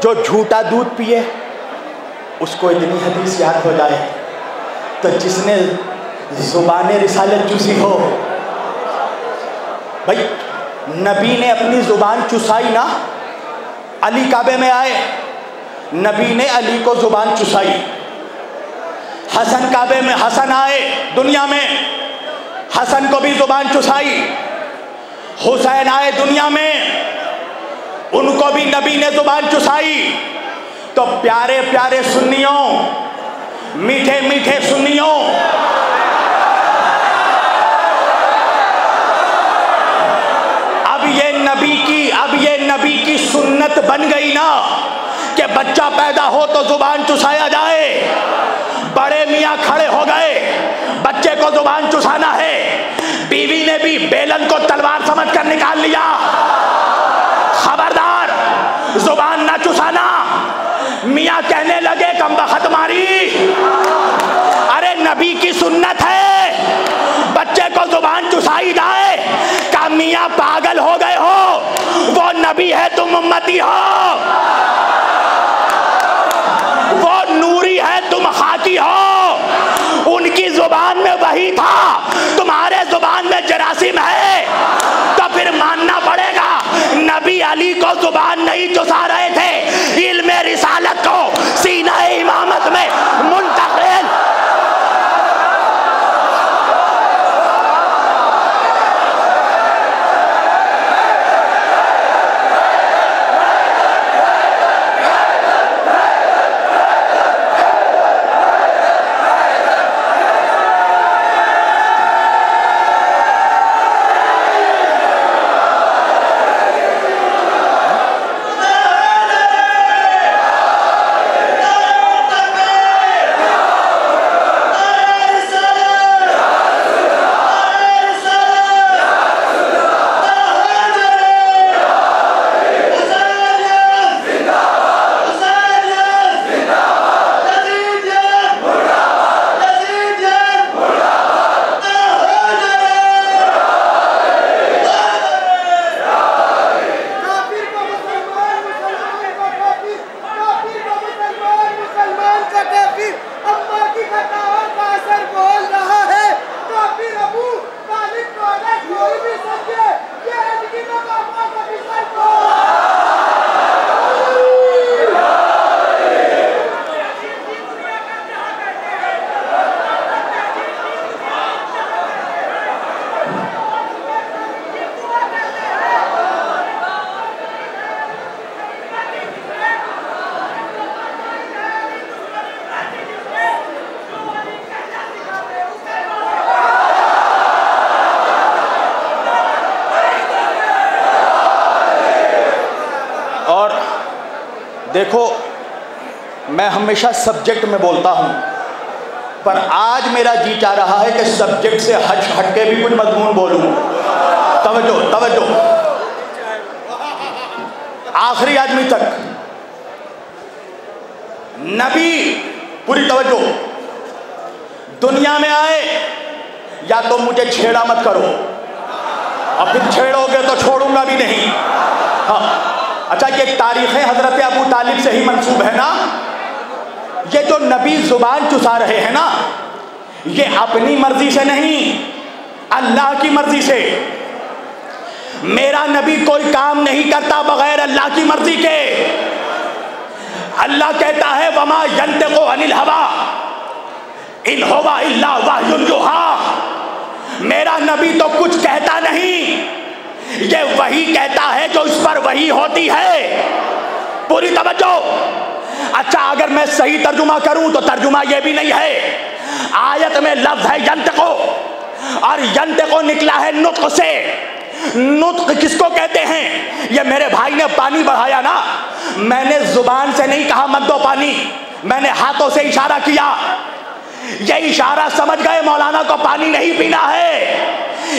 जो झूठा दूध पिए उसको इतनी हदीस याद हो जाए, तो जिसने ज़ुबान रिसालत चूसी हो, भाई नबी ने अपनी ज़ुबान चुसाई ना। अली काबे में आए, नबी ने अली को ज़ुबान चुसाई। हसन काबे में, हसन आए दुनिया में, हसन को भी ज़ुबान चुसाई। हुसैन आए दुनिया में, उनको भी नबी ने ज़ुबान चुसाई। तो प्यारे प्यारे सुन्नियों, मीठे मीठे सुन्नियों, अब ये नबी की सुन्नत बन गई ना कि बच्चा पैदा हो तो ज़ुबान चुसाया जाए। बड़े मियाँ खड़े हो गए, बच्चे को ज़ुबान चुसाना है। बीवी ने भी बेलन को तलवार समझकर निकाल लिया। खबरदार, ज़ुबान ना चुसाना। मियाँ कहने लगे कमबख्त मारी, अरे नबी की सुन्नत है बच्चे को ज़ुबान चुसाई जाए। का मियाँ पागल हो गए हो? वो नबी है, तुम उम्मती हो। वो नूरी है, तुम खाकी हो। उनकी जुबान में वही था, तुम्हारे जुबान में जरासीम है। तो फिर मानना पड़ेगा नबी अली को जुबान नहीं चुसा रहे थे, इल्मे रिसालत को सीना इमामत में मुंतकिल। देखो, मैं हमेशा सब्जेक्ट में बोलता हूँ, पर आज मेरा जी चाह रहा है कि सब्जेक्ट से हट के भी कुछ मजमून बोलूँ। तवज्जो तवज्जो, आखिरी आदमी तक नबी, पूरी तवज्जो, दुनिया में आए, या तो मुझे छेड़ा मत करो, और फिर छेड़ोगे तो छोड़ूंगा भी नहीं। हाँ, अच्छा, ये तारीख़ हज़रत अबू तालिब से ही मंसूब है ना। ये जो नबी ज़ुबान चुसा रहे हैं ना, ये अपनी मर्जी से नहीं, अल्लाह की मर्जी से। मेरा नबी कोई काम नहीं करता बगैर अल्लाह की मर्जी के। अल्लाह कहता है वमा यंतिक़ु अनिल हवा इन हुवा इल्ला वह्युन युहा। मेरा नबी तो कुछ कहता नहीं, ये वही कहता है जो इस पर वही होती है। पूरी तवज्जो। अच्छा, अगर मैं सही तर्जुमा करूं तो तर्जुमा ये भी नहीं है। आयत में लफ्ज है यंतिक़ु, और यंतिक़ु निकला है नुत्क़ से। नुत्क किसको कहते हैं? ये मेरे भाई ने पानी बढ़ाया ना, मैंने जुबान से नहीं कहा मत दो पानी, मैंने हाथों से इशारा किया। ये इशारा समझ गए मौलाना को पानी नहीं पीना है।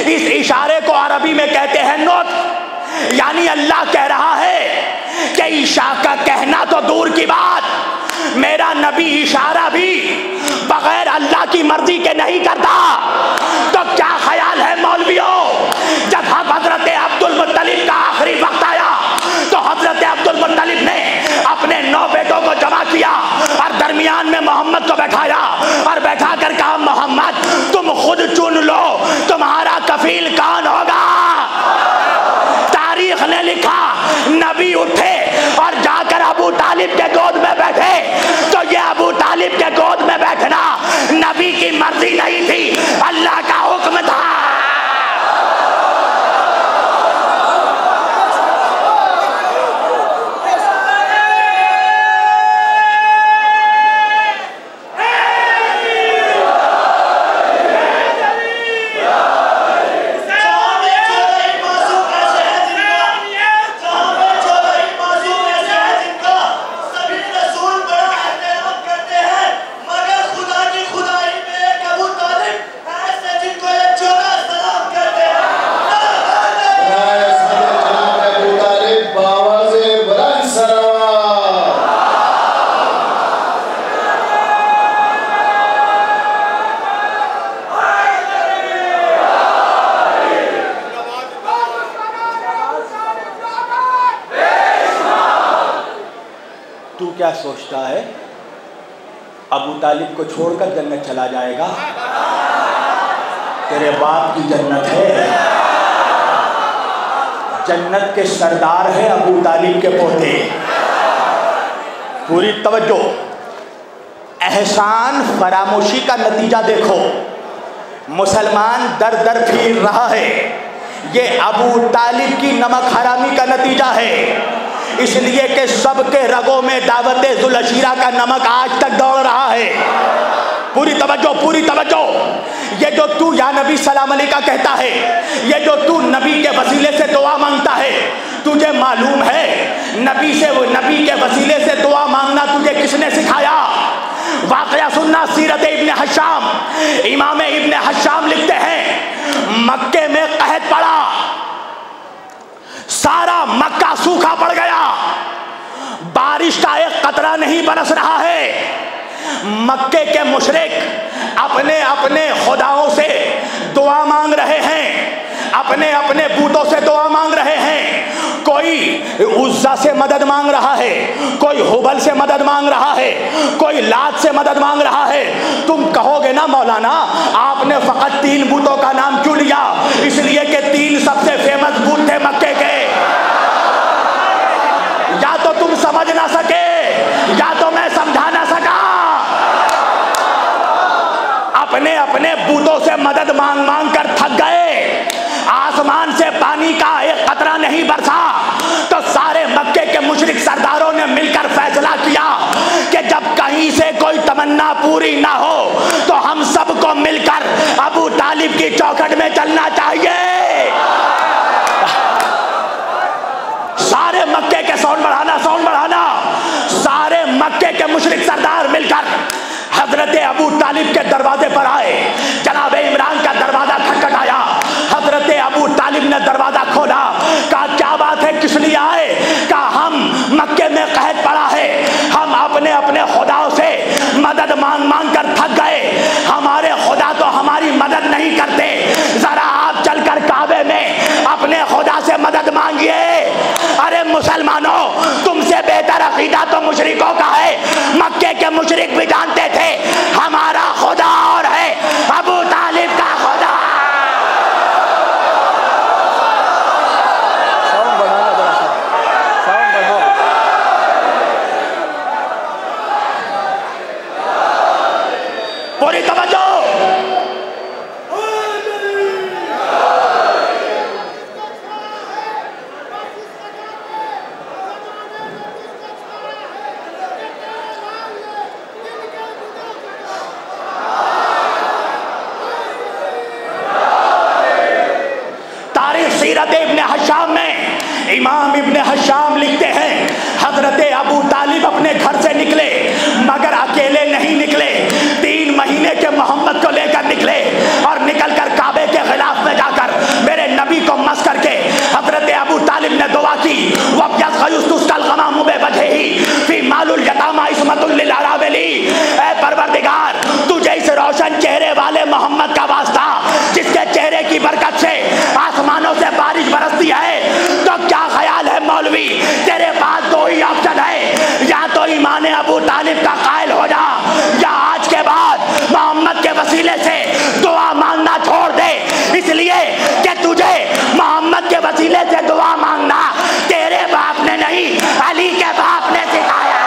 इस इशारे को अरबी में कहते हैं नुत्क। यानी अल्लाह कह रहा है कि ईशा का कहना तो दूर की बात, मेरा नबी इशारा भी बगैर अल्लाह की मर्जी के नहीं करता। तो क्या ख्याल है मौलवियों, जब हजरत अब्दुल मुत्तलिब का आखिरी वक्त आया तो हजरत अब्दुल मुत्तलिब ने अपने 9 बेटों को जमा किया और दरमियान में मोहम्मद को बैठाया और बैठा कर कहा, मोहम्मद तुम खुद चुन लो तुम्हारा कफील कौन होगा। तारीख ने लिखा, नबी उठे और जाकर अबू तालिब के गोद में बैठे। तो ये अबू तालिब के गोद में बैठना नबी की मर्जी नहीं थी, अल्लाह का हुक्म था। क्या सोचता है अबू तालिब को छोड़कर जन्नत चला जाएगा? तेरे बाप की जन्नत है, जन्नत के सरदार है अबू तालिब के पोते। पूरी तवज्जो, एहसान फरामोशी का नतीजा देखो। मुसलमान दर दर फिर रहा है, ये अबू तालिब की नमक हरामी का नतीजा है। इसलिए कि सबके रगों में दावत जुल अशीरा का नमक आज तक दौड़ रहा है। पूरी तवज्जो, पूरी तवज्जो। ये जो तू या नबी सलाम अलैका कहता है, ये जो तू नबी के वसीले से दुआ मांगता है, तुझे मालूम है नबी के वसीले से दुआ मांगना तुझे किसने सिखाया? वाकया सुनना, सीरत इब्ने हशाम, इमाम इब्ने हशाम लिखते हैं मक्के में कहत पड़ा, सारा मक्का सूखा पड़ गया, बारिश का एक कतरा नहीं बरस रहा है। मक्के के मुशरिक अपने अपने खुदाओं से दुआ मांग रहे हैं, अपने अपने बूतों से दुआ मांग रहे हैं। कोई उज्जा से मदद मांग रहा है, कोई हुबल से मदद मांग रहा है, कोई लात से मदद मांग रहा है। तुम कहोगे ना मौलाना आपने फकत 3 बूतों का नाम क्यों लिया? इसलिए कि 3 सबसे फेमस बूत थे मक्के के। या तो तुम समझ ना सके या तो मैं समझा ना सका। अपने अपने बूतों से मदद मांग मांग कर थक गए, आसमान से पानी का एक कतरा नहीं बरसा। तो सारे मक्के के मुशरिक सरदारों ने मिलकर फैसला किया कि जब कहीं से कोई तमन्ना पूरी ना हो तो हम सबको मिलकर अबू तालिब की चौखट में चलना चाहिए। सारे मक्के के साउंड बढ़ाना, सारे मक्के के मुशरिक सरदार मिलकर हजरत अबू तालिब के दरवाजे पर आए। जनाब इमरान का दरवाजा खटखटाया, हजरत अबू तालिब ने दरवाजा खोला, कहा क्या बात है, किस लिए आए? कहा हम मक्के में कहत पड़ा है, हम अपने अपने खुदाओं से मदद मांग मांग कर थक गए, हमारे खुदा तो हमारी मदद नहीं करते, जरा आप चलकर काबे में अपने खुदा से मदद मांगिए। अरे मुसलमानों, तुमसे बेहतर अकीदा तो मुशरिकों का है। मक्के के मुशरिक भी जानते थे हमारा खुदा और है अबू सीरत इब्न हशाम में इमाम इब्न हशाम लिखते हैं, हजरत अबू तालिब अपने घर से निकले, मगर अकेले नहीं निकले, 3 महीने के मोहम्मद को लेकर निकले और निकलकर काबे के खिलाफ में जाकर मेरे नबी को मस करके हजरत अबू तालिब ने दुआ की, परवरदिगार तुझे इस रोशन चेहरे वाले मोहम्मद का वास्ता, जिसके चेहरे की बरकत से आसमानों से बारिश बरसती है, तो क्या ख्याल है मौलवी, तेरे पास 2 ही ऑप्शन है, या तो ईमान अबू तालिब का कायल हो जा, या आज के बाद मोहम्मद के वसीले से दुआ मांगना छोड़ दे, इसलिए कि तुझे मोहम्मद के वसीले से दुआ मांगना तेरे बाप ने नहीं, अली के बाप ने सिखाया।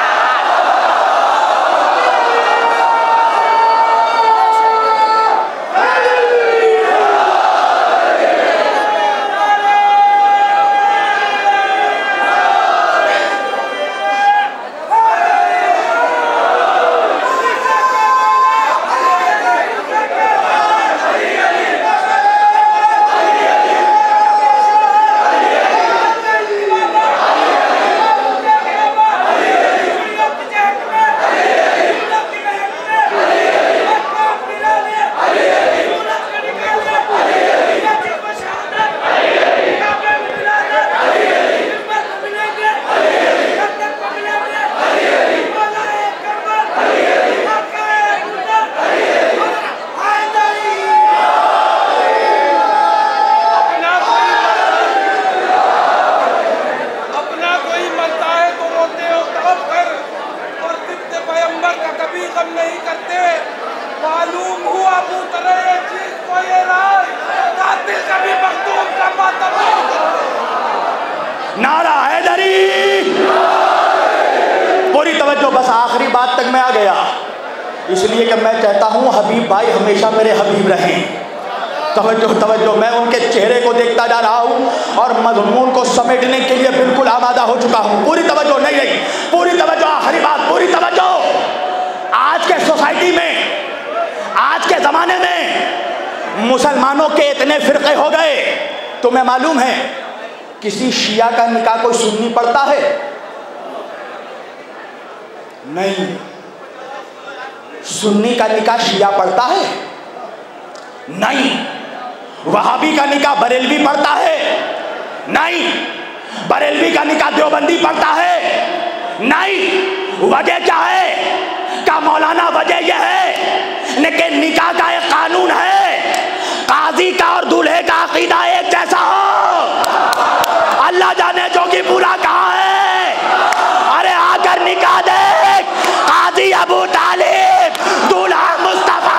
नारा हैदरी। पूरी तवज्जो, बस आखिरी बात तक मैं आ गया, इसलिए कि मैं चाहता हूँ हबीब भाई हमेशा मेरे हबीब रहें। तवज्जो तवज्जो, मैं उनके चेहरे को देखता जा रहा हूँ और मज़मून को समेटने के लिए बिल्कुल आमादा हो चुका हूँ। पूरी तवज्जो, नहीं नहीं, पूरी तवज्जो, आखिरी बात, पूरी तवज्जो। आज के सोसाइटी में, आज के ज़माने में मुसलमानों के इतने फ़िरक़े हो गए, तुम्हें मालूम है किसी शिया का निकाह कोई सुन्नी पढ़ता है? नहीं। सुन्नी का निकाह शिया पढ़ता है? नहीं। वहाबी का निकाह बरेलवी पढ़ता है? नहीं। बरेलवी का निकाह देवबंदी पढ़ता है? नहीं। वजह क्या है? का मौलाना वजह यह है लेकिन निकाह का एक कानून है, काजी का और दूल्हे का अकीदा एक जैसा हो। अल्लाह जाने जोगी पूरा कहा है। अरे आकर निकाह देख, काजी अबू तालिब, दूल्हा मुस्तफा।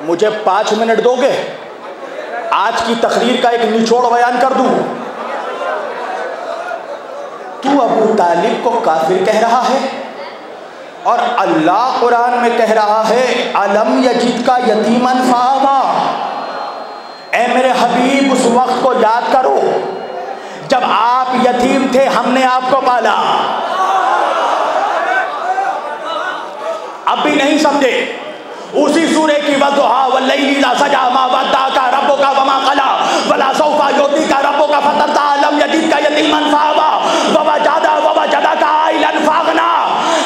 मुझे 5 मिनट दोगे? आज की तकरीर का एक निचोड़ बयान कर दूं। तू अबू तालिब को काफिर कह रहा है और अल्लाह कुरान में कह रहा है अलम यजिद का यतीमन फावा। ए मेरे हबीब, उस वक्त को याद करो जब आप यतीम थे, हमने आपको पाला। अब भी नहीं समझे? उसी सूरे की वज़ुहा वल्लैली इज़ा सजा मा वद्दाका रब्बुका वमा क़ला वला सौफा युअतीका रब्बुका फतरदा अलम यजिदका यतीमन फआवा ववजदका आइलन फागना।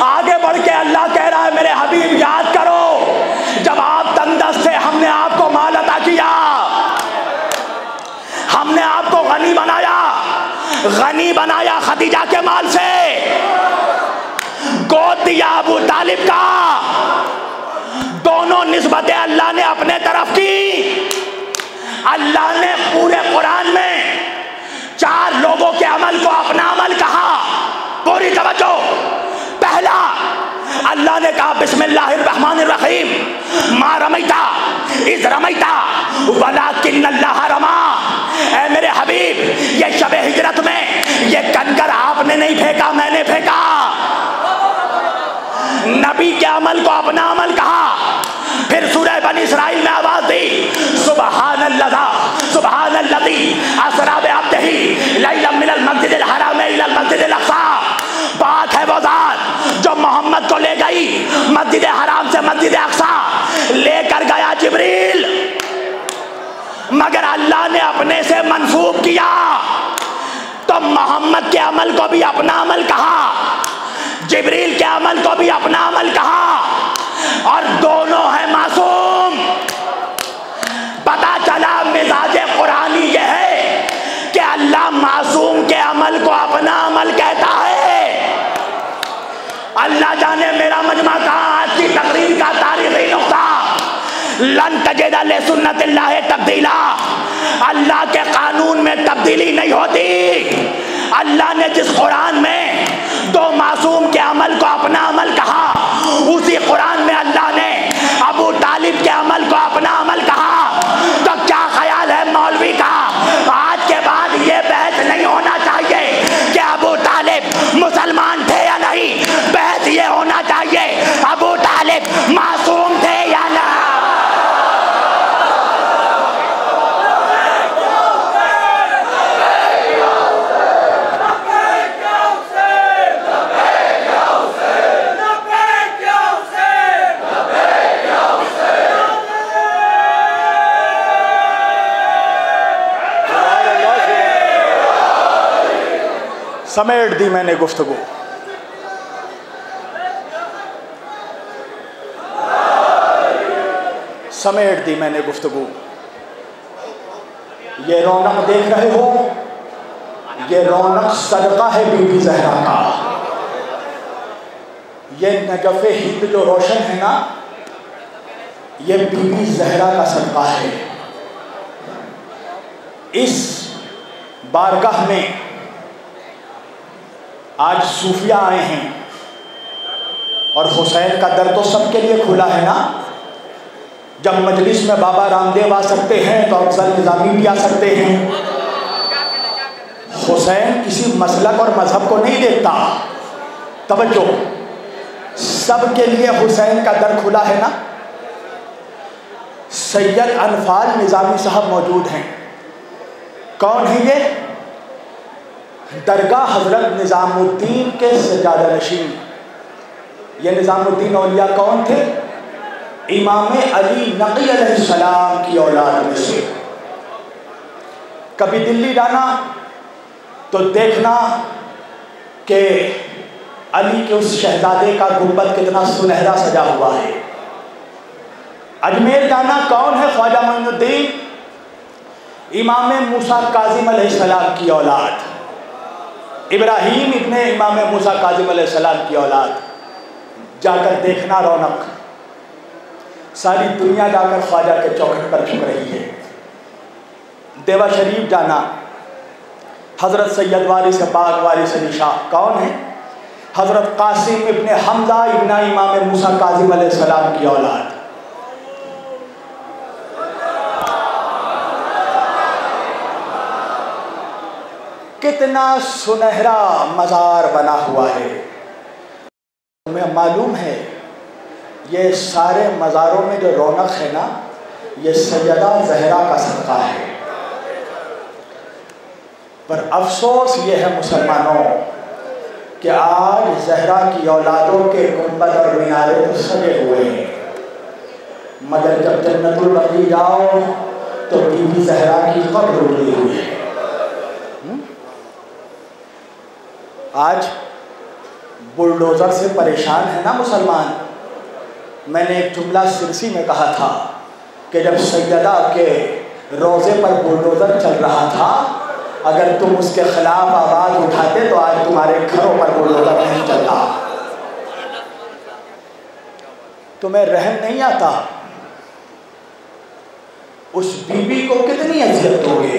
आगे बढ़ के अल्लाह कह रहा है मेरे हबीब याद करो जब आप तंगदस्त थे, हमने आपको माल अता किया। गनी बनाया खदीजा के माल से, गोद दिया अबू तालिब का। दोनों निस्बतें अल्लाह ने अपने तरफ की। अल्लाह ने पूरे कुरान में 4 लोगों के अमल को अपना अमल कहा। पूरी तवज्जो। पहला, अल्लाह ने कहा बिस्मिल्लाहिर्रहमानिर्रहीम, मा रमैता इज़ रमैता वलाकिन्नल्लाह रमा। ऐ मेरे हबीब, ये शब हिजरत में ये कंकर आपने नहीं फेंका, मैंने फेंका। नबी के अमल को अपना अमल कहा। फिर सूरह बनी इसराइल में आवाज दी, सुबहानल्लज़ी असरा बिअब्दिही लैलन मिनल मस्जिदिल हराम इलल मस्जिदिल अक़सा। बात है वो ज़ात जो मोहम्मद को ले गई मस्जिद हराम से मस्जिद अक़सा, लेकर गया जिब्रील, मगर अल्लाह ने अपने से मंसूब किया। तो मोहम्मद के अमल को भी अपना अमल कहा, जिब्रील के अमल को भी अपना अमल कहा, और दोनों है मासूम। पता चला मिजाज कुरानी ये है कि अल्लाह मासूम के अमल को अपना अमल कहता है। अल्लाह जाने मेरा मजमा कहाँ। आज की तकरीर का तारीखी नुक्ता, लन तजिद लिसुन्नतिल्लाहि तब्दीला। अल्लाह के कानून में तब्दीली नहीं होती। अल्लाह ने जिस कुरान में 2 मासूम के अमल को अपना अमल कहा, उसी कुरान में अल्लाह ने अबू तालिब के अमल को अपना अमल कहा। तो क्या ख्याल है मौलवी का? आज के बाद ये बहस नहीं होना चाहिए कि अबू तालिब मुसलमान थे या नहीं। बहस ये होना चाहिए अबू तालिब मासूम थे या नहीं। समेट दी मैंने गुफ्तगू। समेट दी मैंने गुफ्तगू। ये रौनक देख रहे हो, ये रौनक सदका है बीबी ज़हरा का। ये नजफ़े हिंद जो रोशन है ना, ये बीबी ज़हरा का सदका है। इस बारगाह में आज सूफिया आए हैं, और हुसैन का दर तो सबके लिए खुला है ना। जब मजलिस में बाबा रामदेव आ सकते हैं तो अफजल निज़ामी भी आ सकते हैं। हुसैन किसी मसलक और मजहब को नहीं देखता। तवज्जो, सबके लिए हुसैन का दर खुला है ना। सैयद अनफाल निज़ामी साहब मौजूद हैं। कौन है ये? दरगाह हजरत निज़ामुद्दीन के सजादा नशीन। ये निज़ामुद्दीन औलिया कौन थे? इमाम अली नक़ी अलैहिस्सलाम की औलाद में से। कभी दिल्ली जाना तो देखना कि अली के उस शहजादे का गुंबद कितना सुनहरा सजा हुआ है। अजमेर जाना, कौन है? ख्वाजा मोइनुद्दीन, इमाम मूसा काज़िम अलैहिस्सलाम की औलाद, इब्राहीम इब्ने इमाम मूसा काज़िम अलैहिस्सलाम की औलाद। जाकर देखना रौनक। सारी दुनिया जाकर ख्वाजा के चौखट पर झुक रही है। देवा शरीफ जाना, हज़रत सैयद वारिस पाक वारिस अली शाह कौन है? हज़रत कासिम इब्ने हमज़ा इब्ना इमाम मूसा काज़िम अलैहिस्सलाम की औलाद। कितना सुनहरा मज़ार बना हुआ है। तुम्हें मालूम है ये सारे मज़ारों में जो रौनक है ना, ये सैयदा ज़हरा का सदका है। पर अफसोस ये है मुसलमानों कि आज ज़हरा की औलादों के गुंबद और मीनारे तो सजे हुए हैं, मगर जब जन्नतुल बकी जाओ तो बीबी ज़हरा की कब्र उड़ी हुई है। आज बुलडोज़र से परेशान है ना मुसलमान। मैंने एक जुमला सिरसी में कहा था कि जब सैयदा के रोज़े पर बुलडोज़र चल रहा था अगर तुम उसके खिलाफ आवाज उठाते तो आज तुम्हारे घरों पर बुलडोजर नहीं चलता। तुम्हें रहम नहीं आता? उस बीबी को कितनी अजियत दोगे?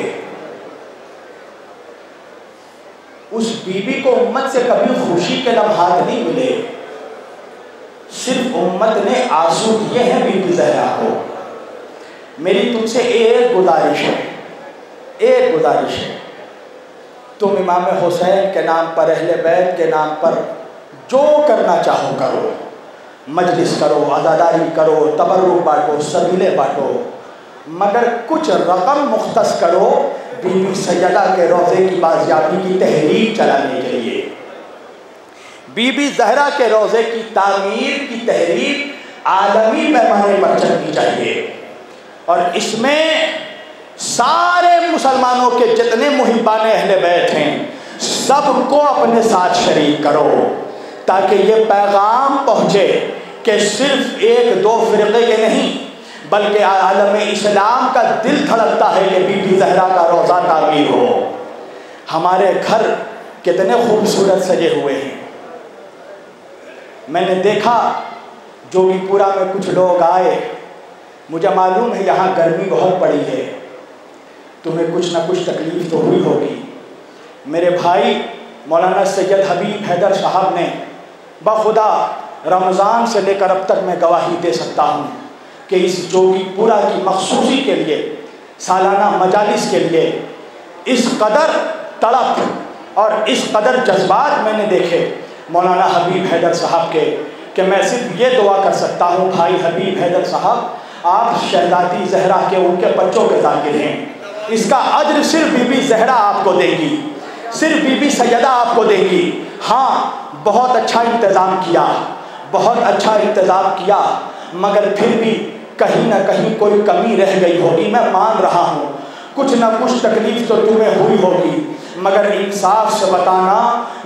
उस बीबी को उम्मत से कभी खुशी के लम्हात नहीं मिले, सिर्फ उम्मत ने आंसू दिए हैं बीबी ज़हरा को। मेरी तुमसे एक गुजारिश है, एक गुजारिश है, तुम इमाम हुसैन के नाम पर, अहले बैत के नाम पर जो करना चाहो करो, मजलिस करो, आज़ादारी करो, तबर्रुक बांटो, सबीले बांटो, मगर कुछ रकम मुख्तस करो बीबी सैयदा के रोज़े की बाजियाबी की तहरीक चलाने के लिए। बीबी ज़हरा के रोज़े की तामीर की तहरीक आलमी पैमाने पर चलनी चाहिए और इसमें सारे मुसलमानों के जितने मुहिब्बान अहले बैत हैं सबको अपने साथ शरीक करो, ताकि ये पैगाम पहुँचे कि सिर्फ एक दो फ़िरक़े के नहीं बल्कि आलम इस्लाम का दिल धड़कता है कि बीबी ज़हरा का रोज़ा तामीर हो। हमारे घर कितने खूबसूरत सजे हुए हैं। मैंने देखा जोगीपुरा में कुछ लोग आए, मुझे मालूम है यहाँ गर्मी बहुत पड़ी है, तुम्हें कुछ ना कुछ तकलीफ़ तो हुई होगी। मेरे भाई मौलाना सैयद हबीब हैदर साहब ने बखुदा रमज़ान से लेकर अब तक मैं गवाही दे सकता हूँ कि इस जोगीपुरा की मखसूसी के लिए, सालाना मजालिस के लिए इस कदर तड़प और इस कदर जज्बात मैंने देखे मौलाना हबीब हैदर साहब के कि मैं सिर्फ ये दुआ कर सकता हूँ, भाई हबीब हैदर साहब आप शहजादी ज़हरा के, उनके बच्चों के ज़ाकिर हैं, इसका अज्र सिर्फ बीबी ज़हरा आपको देगी, सिर्फ बीबी सैयदा आपको देगी। हाँ, बहुत अच्छा इंतज़ाम किया, बहुत अच्छा इंतज़ाम किया, मगर फिर भी कहीं ना कहीं कोई कमी रह गई होगी। मैं मान रहा हूँ कुछ ना कुछ तकलीफ़ तो तुम्हें हुई होगी, मगर इंसाफ से बताना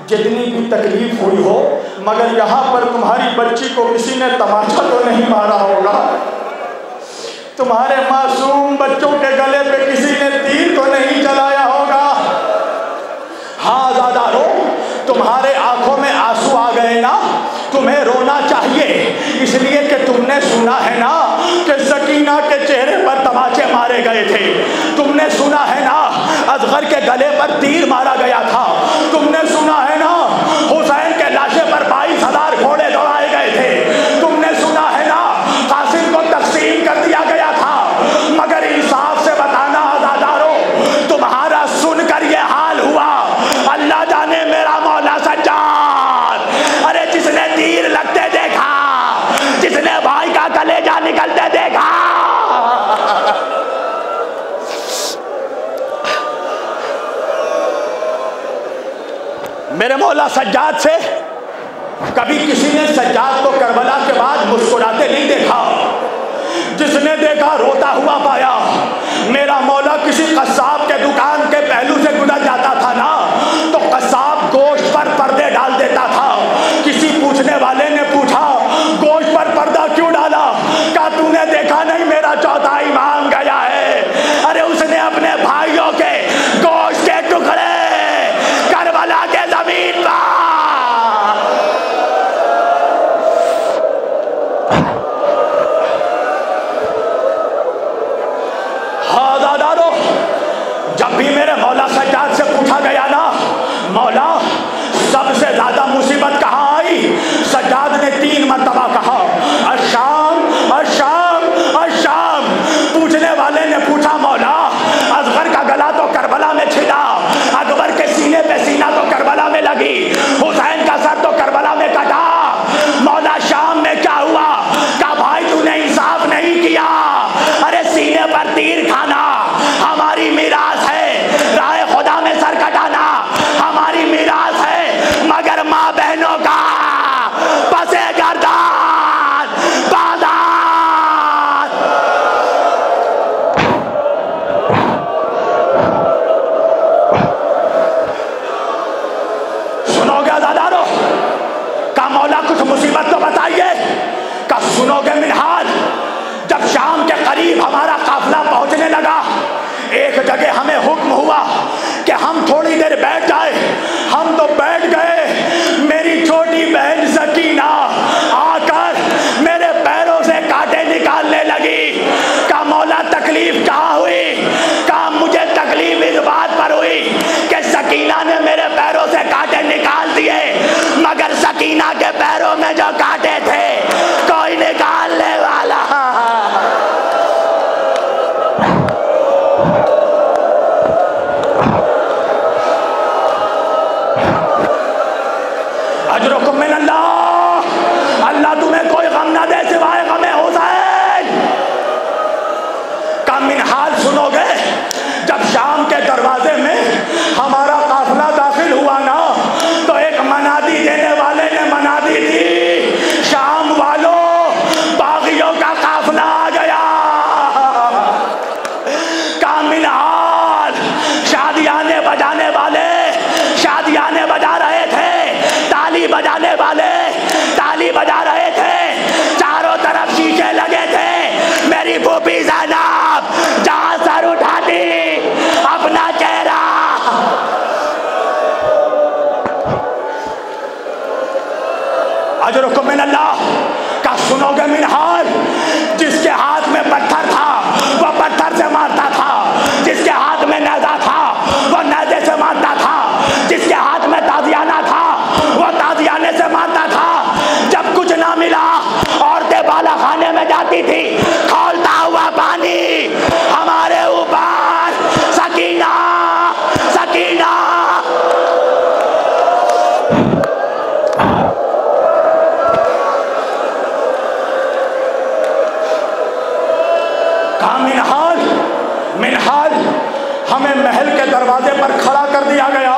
जितनी भी तकलीफ़ हुई हो, मगर यहाँ पर तुम्हारी बच्ची को किसी ने तमाचा तो नहीं मारा होगा, तुम्हारे मासूम बच्चों के गले पे किसी ने तीर तो नहीं चलाया होगा। हाँ ज़ादारो, तुम्हारे आंखों में आंसू आ गए ना, तुम्हें रोना चाहिए, इसलिए कि तुमने सुना है ना कि सकीना के चेहरे पर तमाचे मारे गए थे, तुमने सुना है ना असगर के गले पर तीर मारा गया था, तुमने सुना है ना हुसैन के लाशे पर 22,000 घोड़े दौड़ाए गए थे, तुमने सुना है ना कासिम को तकसीम कर दिया गया था। मगर इंसाफ से बताना आज़ादारो, तुम्हारा सुनकर ये हाल हुआ, अल्लाह जाने मेरा मौला सज्जाद, अरे जिसने तीर लगते देखा, जिसने भाई का कलेजा निकलते देखा, मेरे मौला सज्जाद से कभी किसी ने सज्जाद को करबला के बाद मुस्कुराते नहीं देखा, जिसने देखा रोता हुआ पाया। मेरा मौला किसी कस्साब के दुकान के पहलू से गुजर जाता था ना, तो कस्साब गोश्त पर पर्दे डाल देता था। किसी पूछने वाले ने पूछा गोश्त पर पर्दा क्यों डाला, क्या तूने देखा नहीं मेरा चौथा इमाम गया है। अरे उसने अपने भाइयों के गोश्त के टुकड़े करबला के जमीन पर, जब भी मेरे मौला सज्जाद से पूछा गया ना, मौला सबसे ज्यादा मुसीबत कहाँ आई, सज्जाद ने 3 मरतबा कहा अशाम अशाम अशाम। पूछने वाले ने पूछा मौला असगर का गला तो करबला में छिदा, अकबर के सीने पे सीना तो करबला में लगी, हुसैन का सर तो करबला में कटा, मौला शाम में क्या हुआ। कहा भाई तूने इंसाफ नहीं किया, अरे सीने पर तीर खाना हमारी मीरास है, राह खुदा में सर कटाना हमारी मीरास है, मगर माँ बहनों का पसे गर्दान बाजार। सुनोगे आज़ादारो, का मौला कुछ मुसीबत तो बताइए। का सुनोगे मिनहाल, जब शाम के करीब हमारा काफिला पहुंचने लगा, एक जगह हमें हुक्म हुआ कि हम थोड़ी देर बैठ जाए। हम तो बैठ गए। मेरी छोटी बहन सकीना आकर मेरे पैरों से कांटे निकालने लगी। का मौला तकलीफ कहाँ हुई? का मुझे तकलीफ इस बात पर हुई कि सकीना ने मेरे पैरों से कांटे निकाल दिए, मगर सकीना के पैरों में जो कांटे थे कोई निकालने वाला। अजरुकुम मिन अल्लाह, अल्लाह तुम्हें कोई गम ना दे सिवाय गमे हुसैन का मिनहाल सुनोगे। जब शाम के दरवाजे में हमारा काफिला दाखिल हुआ ना, तो एक मनादी देने वाले ने मनादी दी, शाम वालों बागियों का काफिला आ गया। का मिनहाल शादियाने बजाने वाले शादियाने बजा रहे थे, ताली बजाने वाले ताली बजा रहे थे, चारों तरफ शीशे लगे थे। मेरी फूफी ज़ैनब जहां सर उठाती अपना चेहरा अजरुकुम मिन अल्लाह का सुनोगे मिनहाल। जिसके हाथ में पत्थर था वो पत्थर से मारता था, जिसके हाथ में नेज़ा था वो नेज़े से मारता था, जिसके हाथ में तादियाना था वो तादियाने से मारता था। जब कुछ ना मिला औरतें बाला खाने में जाती थी, खौलता हुआ पानी हमारे ऊपर, सकीना सकीना। का मिनहाल मिनहाल हमें महल के दरवाजे पर खड़ा कर दिया गया,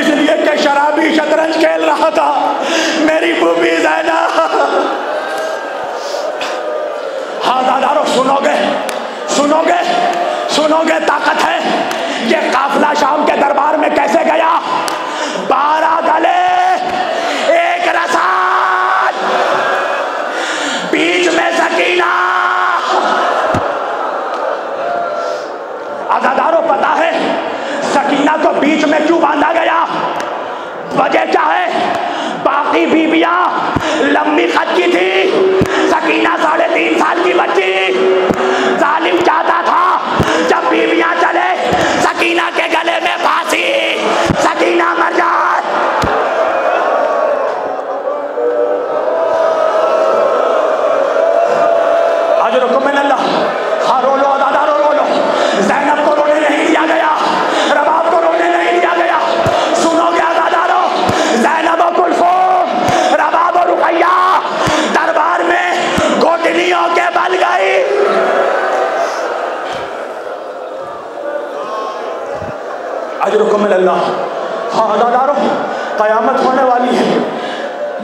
इसलिए कि शराबी शतरंज खेल रहा था। मेरी फूफी ज़ैनब, हाँ दादारो सुनोगे सुनोगे सुनोगे, ताकत है। ये काफिला शाम के दरबार में कैसे गया? 12 गले एक रसाल, बीच में सकीना। अज़ादारों पता है सकीना को बीच में क्यों बांधा गया? वजह क्या है? बाकी बीबियां लंबी कद की थी, सकीना 3.5 साल की बच्ची। जालिम चाहता था जब बीबियां चले सकीना के गले में फांसी, सकीना मर जाए। अजरुकुम मिन अल्लाह। हाँ रोलो अज़ादारों रोलो। ज़ैनब को रोने नहीं दिया गया, रबाब को रोने नहीं दिया गया। सुनोगे अज़ादारों, ज़ैनब और कुलसूम, रबाब और रुक़ैया दरबार में घोटनियों के बल गई। अजरुकुम मिन अल्लाह। हाँ अज़ादारों, क़यामत होने वाली है।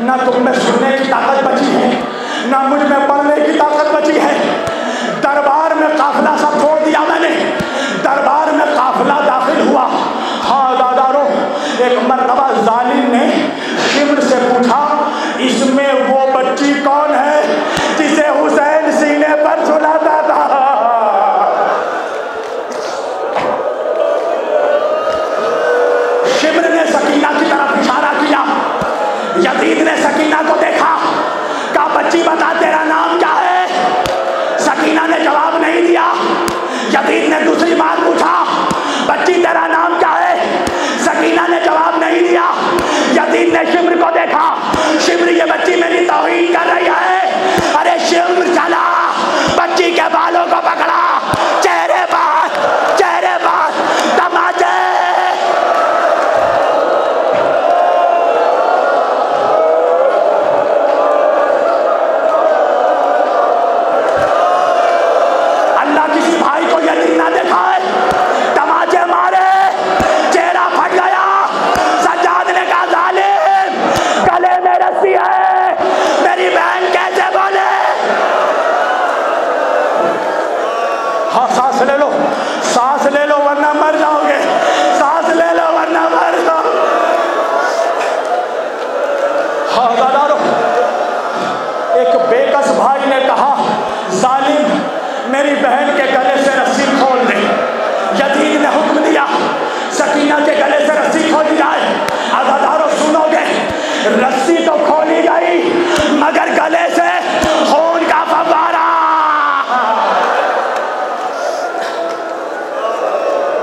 ना तुम में सुनने की ताकत बची है, ना मुझ में पढ़ने की ताकत बची है। दरबार में काफिला सब छोड़ दिया मैंने, दरबार में काफिला दाखिल हुआ। हाँ दादारो, एक मर्तबा जालिम ने शिमर से पूछा, इसमें वो बच्ची कौन है जिसे हुसैन सीने पर सुलाता था? शिमर ने सकीना की तरफ इशारा किया। यजीद ने सकीना को देखा, कहा बच्ची बता तेरा नाम क्या है? सकीना ने जवाब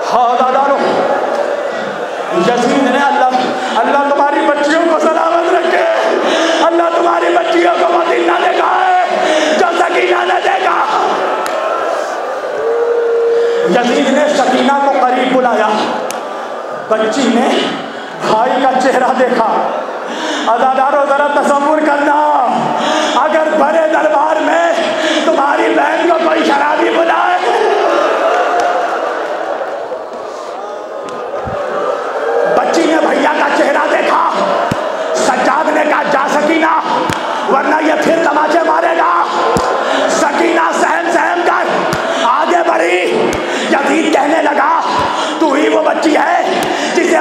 हाँ दादारो, यजीद ने अल्लाह तुम्हारी बच्चियों को सलामत रखे, अल्लाह तुम्हारी बच्चियों को वो दिन ना देखा है जो सकीना ने देखा। यजीद ने सकीना को करीब बुलाया, बच्ची ने भाई का चेहरा देखा। अदादारो जरा तसव्वुर करना, अगर बड़े दरबार में तुम्हारी बहन को कोई शराबी बुलाए, बच्ची ने भैया का चेहरा देखा। सज्जाद ने कहा जा सकीना, वरना ये फिर तमाचे मारेगा। सकीना सहम सहम कर आगे बढ़ी। यजीद कहने लगा तू ही वो बच्ची है जिसे